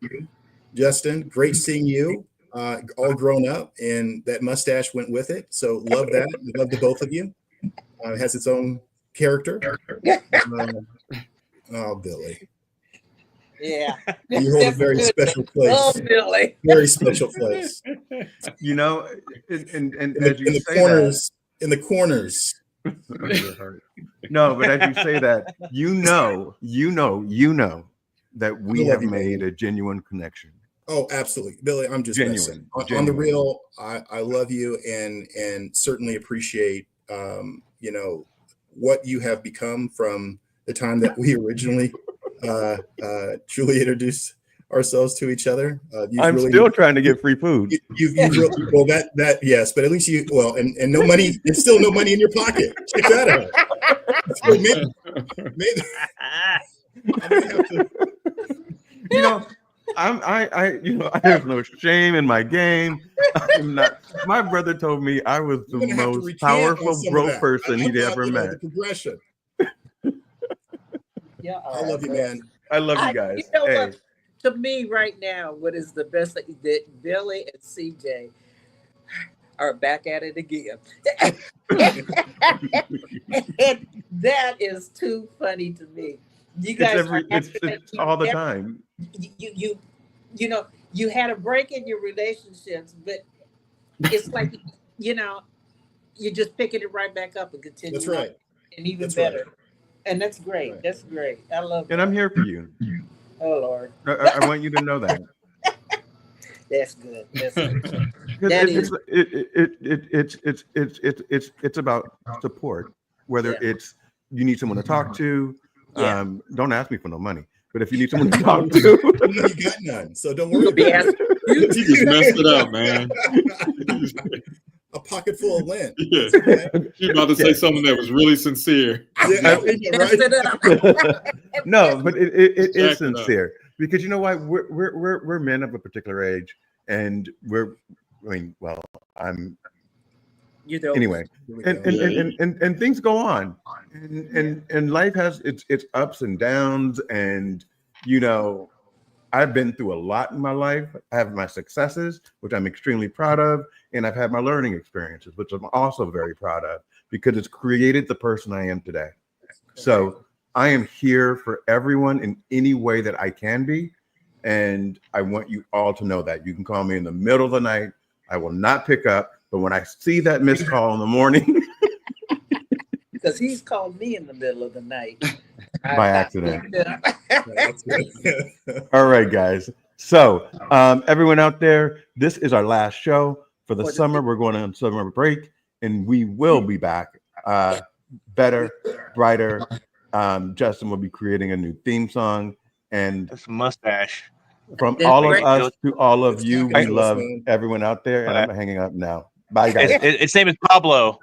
Justin, great seeing you. All grown up, and that mustache went with it. So love that. Love the both of you. It has its own character. Oh, Billy, Yeah. you hold a very special Oh, place. Billy. Very special place. You know, and In as the, you in the say corners. In the corners. that, no, but as you say that, you know that we I love have you, made baby. a genuine connection. Oh, absolutely, Billy. I'm just Genuine, messing. On the genuine. real, I love you and certainly appreciate you know, what you have become from the time that we originally truly introduced ourselves to each other. I'm still trying to get free food. You've really, well that yes, but at least you and no money. It's still no money in your pocket. Check that out. So maybe I may have to. You know, I there's no shame in my game. I'm not. My brother told me I was the You're gonna have to most recant on powerful some of broke that. person he'd I'm ever you know, met. The progression. Yeah. I love you, man. I love you guys. You know Hey, what? To me, right now, what is the best thing that Billy and CJ are back at it again. And that is too funny to me. You guys it's all the time. You know, you had a break in your relationships, but it's like, you know, you're just picking it right back up and continue. That's right. And even That's better. right. And that's great. Right. That's great. I love And that. I'm here for you. Oh Lord. I want you to know that. That's good. That's good. 'Cause That it's about support. Whether Yeah. it's you need someone to talk to, Yeah. don't ask me for no money. But if you need someone to talk to, You know you got none, so don't worry You'll be about it. asking You just messed it up, man. A pocket full of lint. Yeah. You're about to say something that was really sincere. Yeah, I know, messed right? it up. no, but it is Jack it up. sincere because you know what? We're men of a particular age, and I'm You know. anyway. Here we And go. and things go on, and life has its ups and downs, and you know, I've been through a lot in my life. I have my successes, which I'm extremely proud of, and I've had my learning experiences, which I'm also very proud of because it's created the person I am today. So I am here for everyone in any way that I can be, and I want you all to know that. You can call me in the middle of the night. I will not pick up, but when I see that missed call in the morning Because he's called me in the middle of the night. by accident. That's good. All right, guys. So, everyone out there, this is our last show for the summer. We're going on summer break, and we will be back better, brighter. Justin will be creating a new theme song, and That's a mustache. from That's all of great. us to all of It's you, we fabulous, love man. everyone out there. And I'm hanging up now. Bye, guys. Its name is Pablo.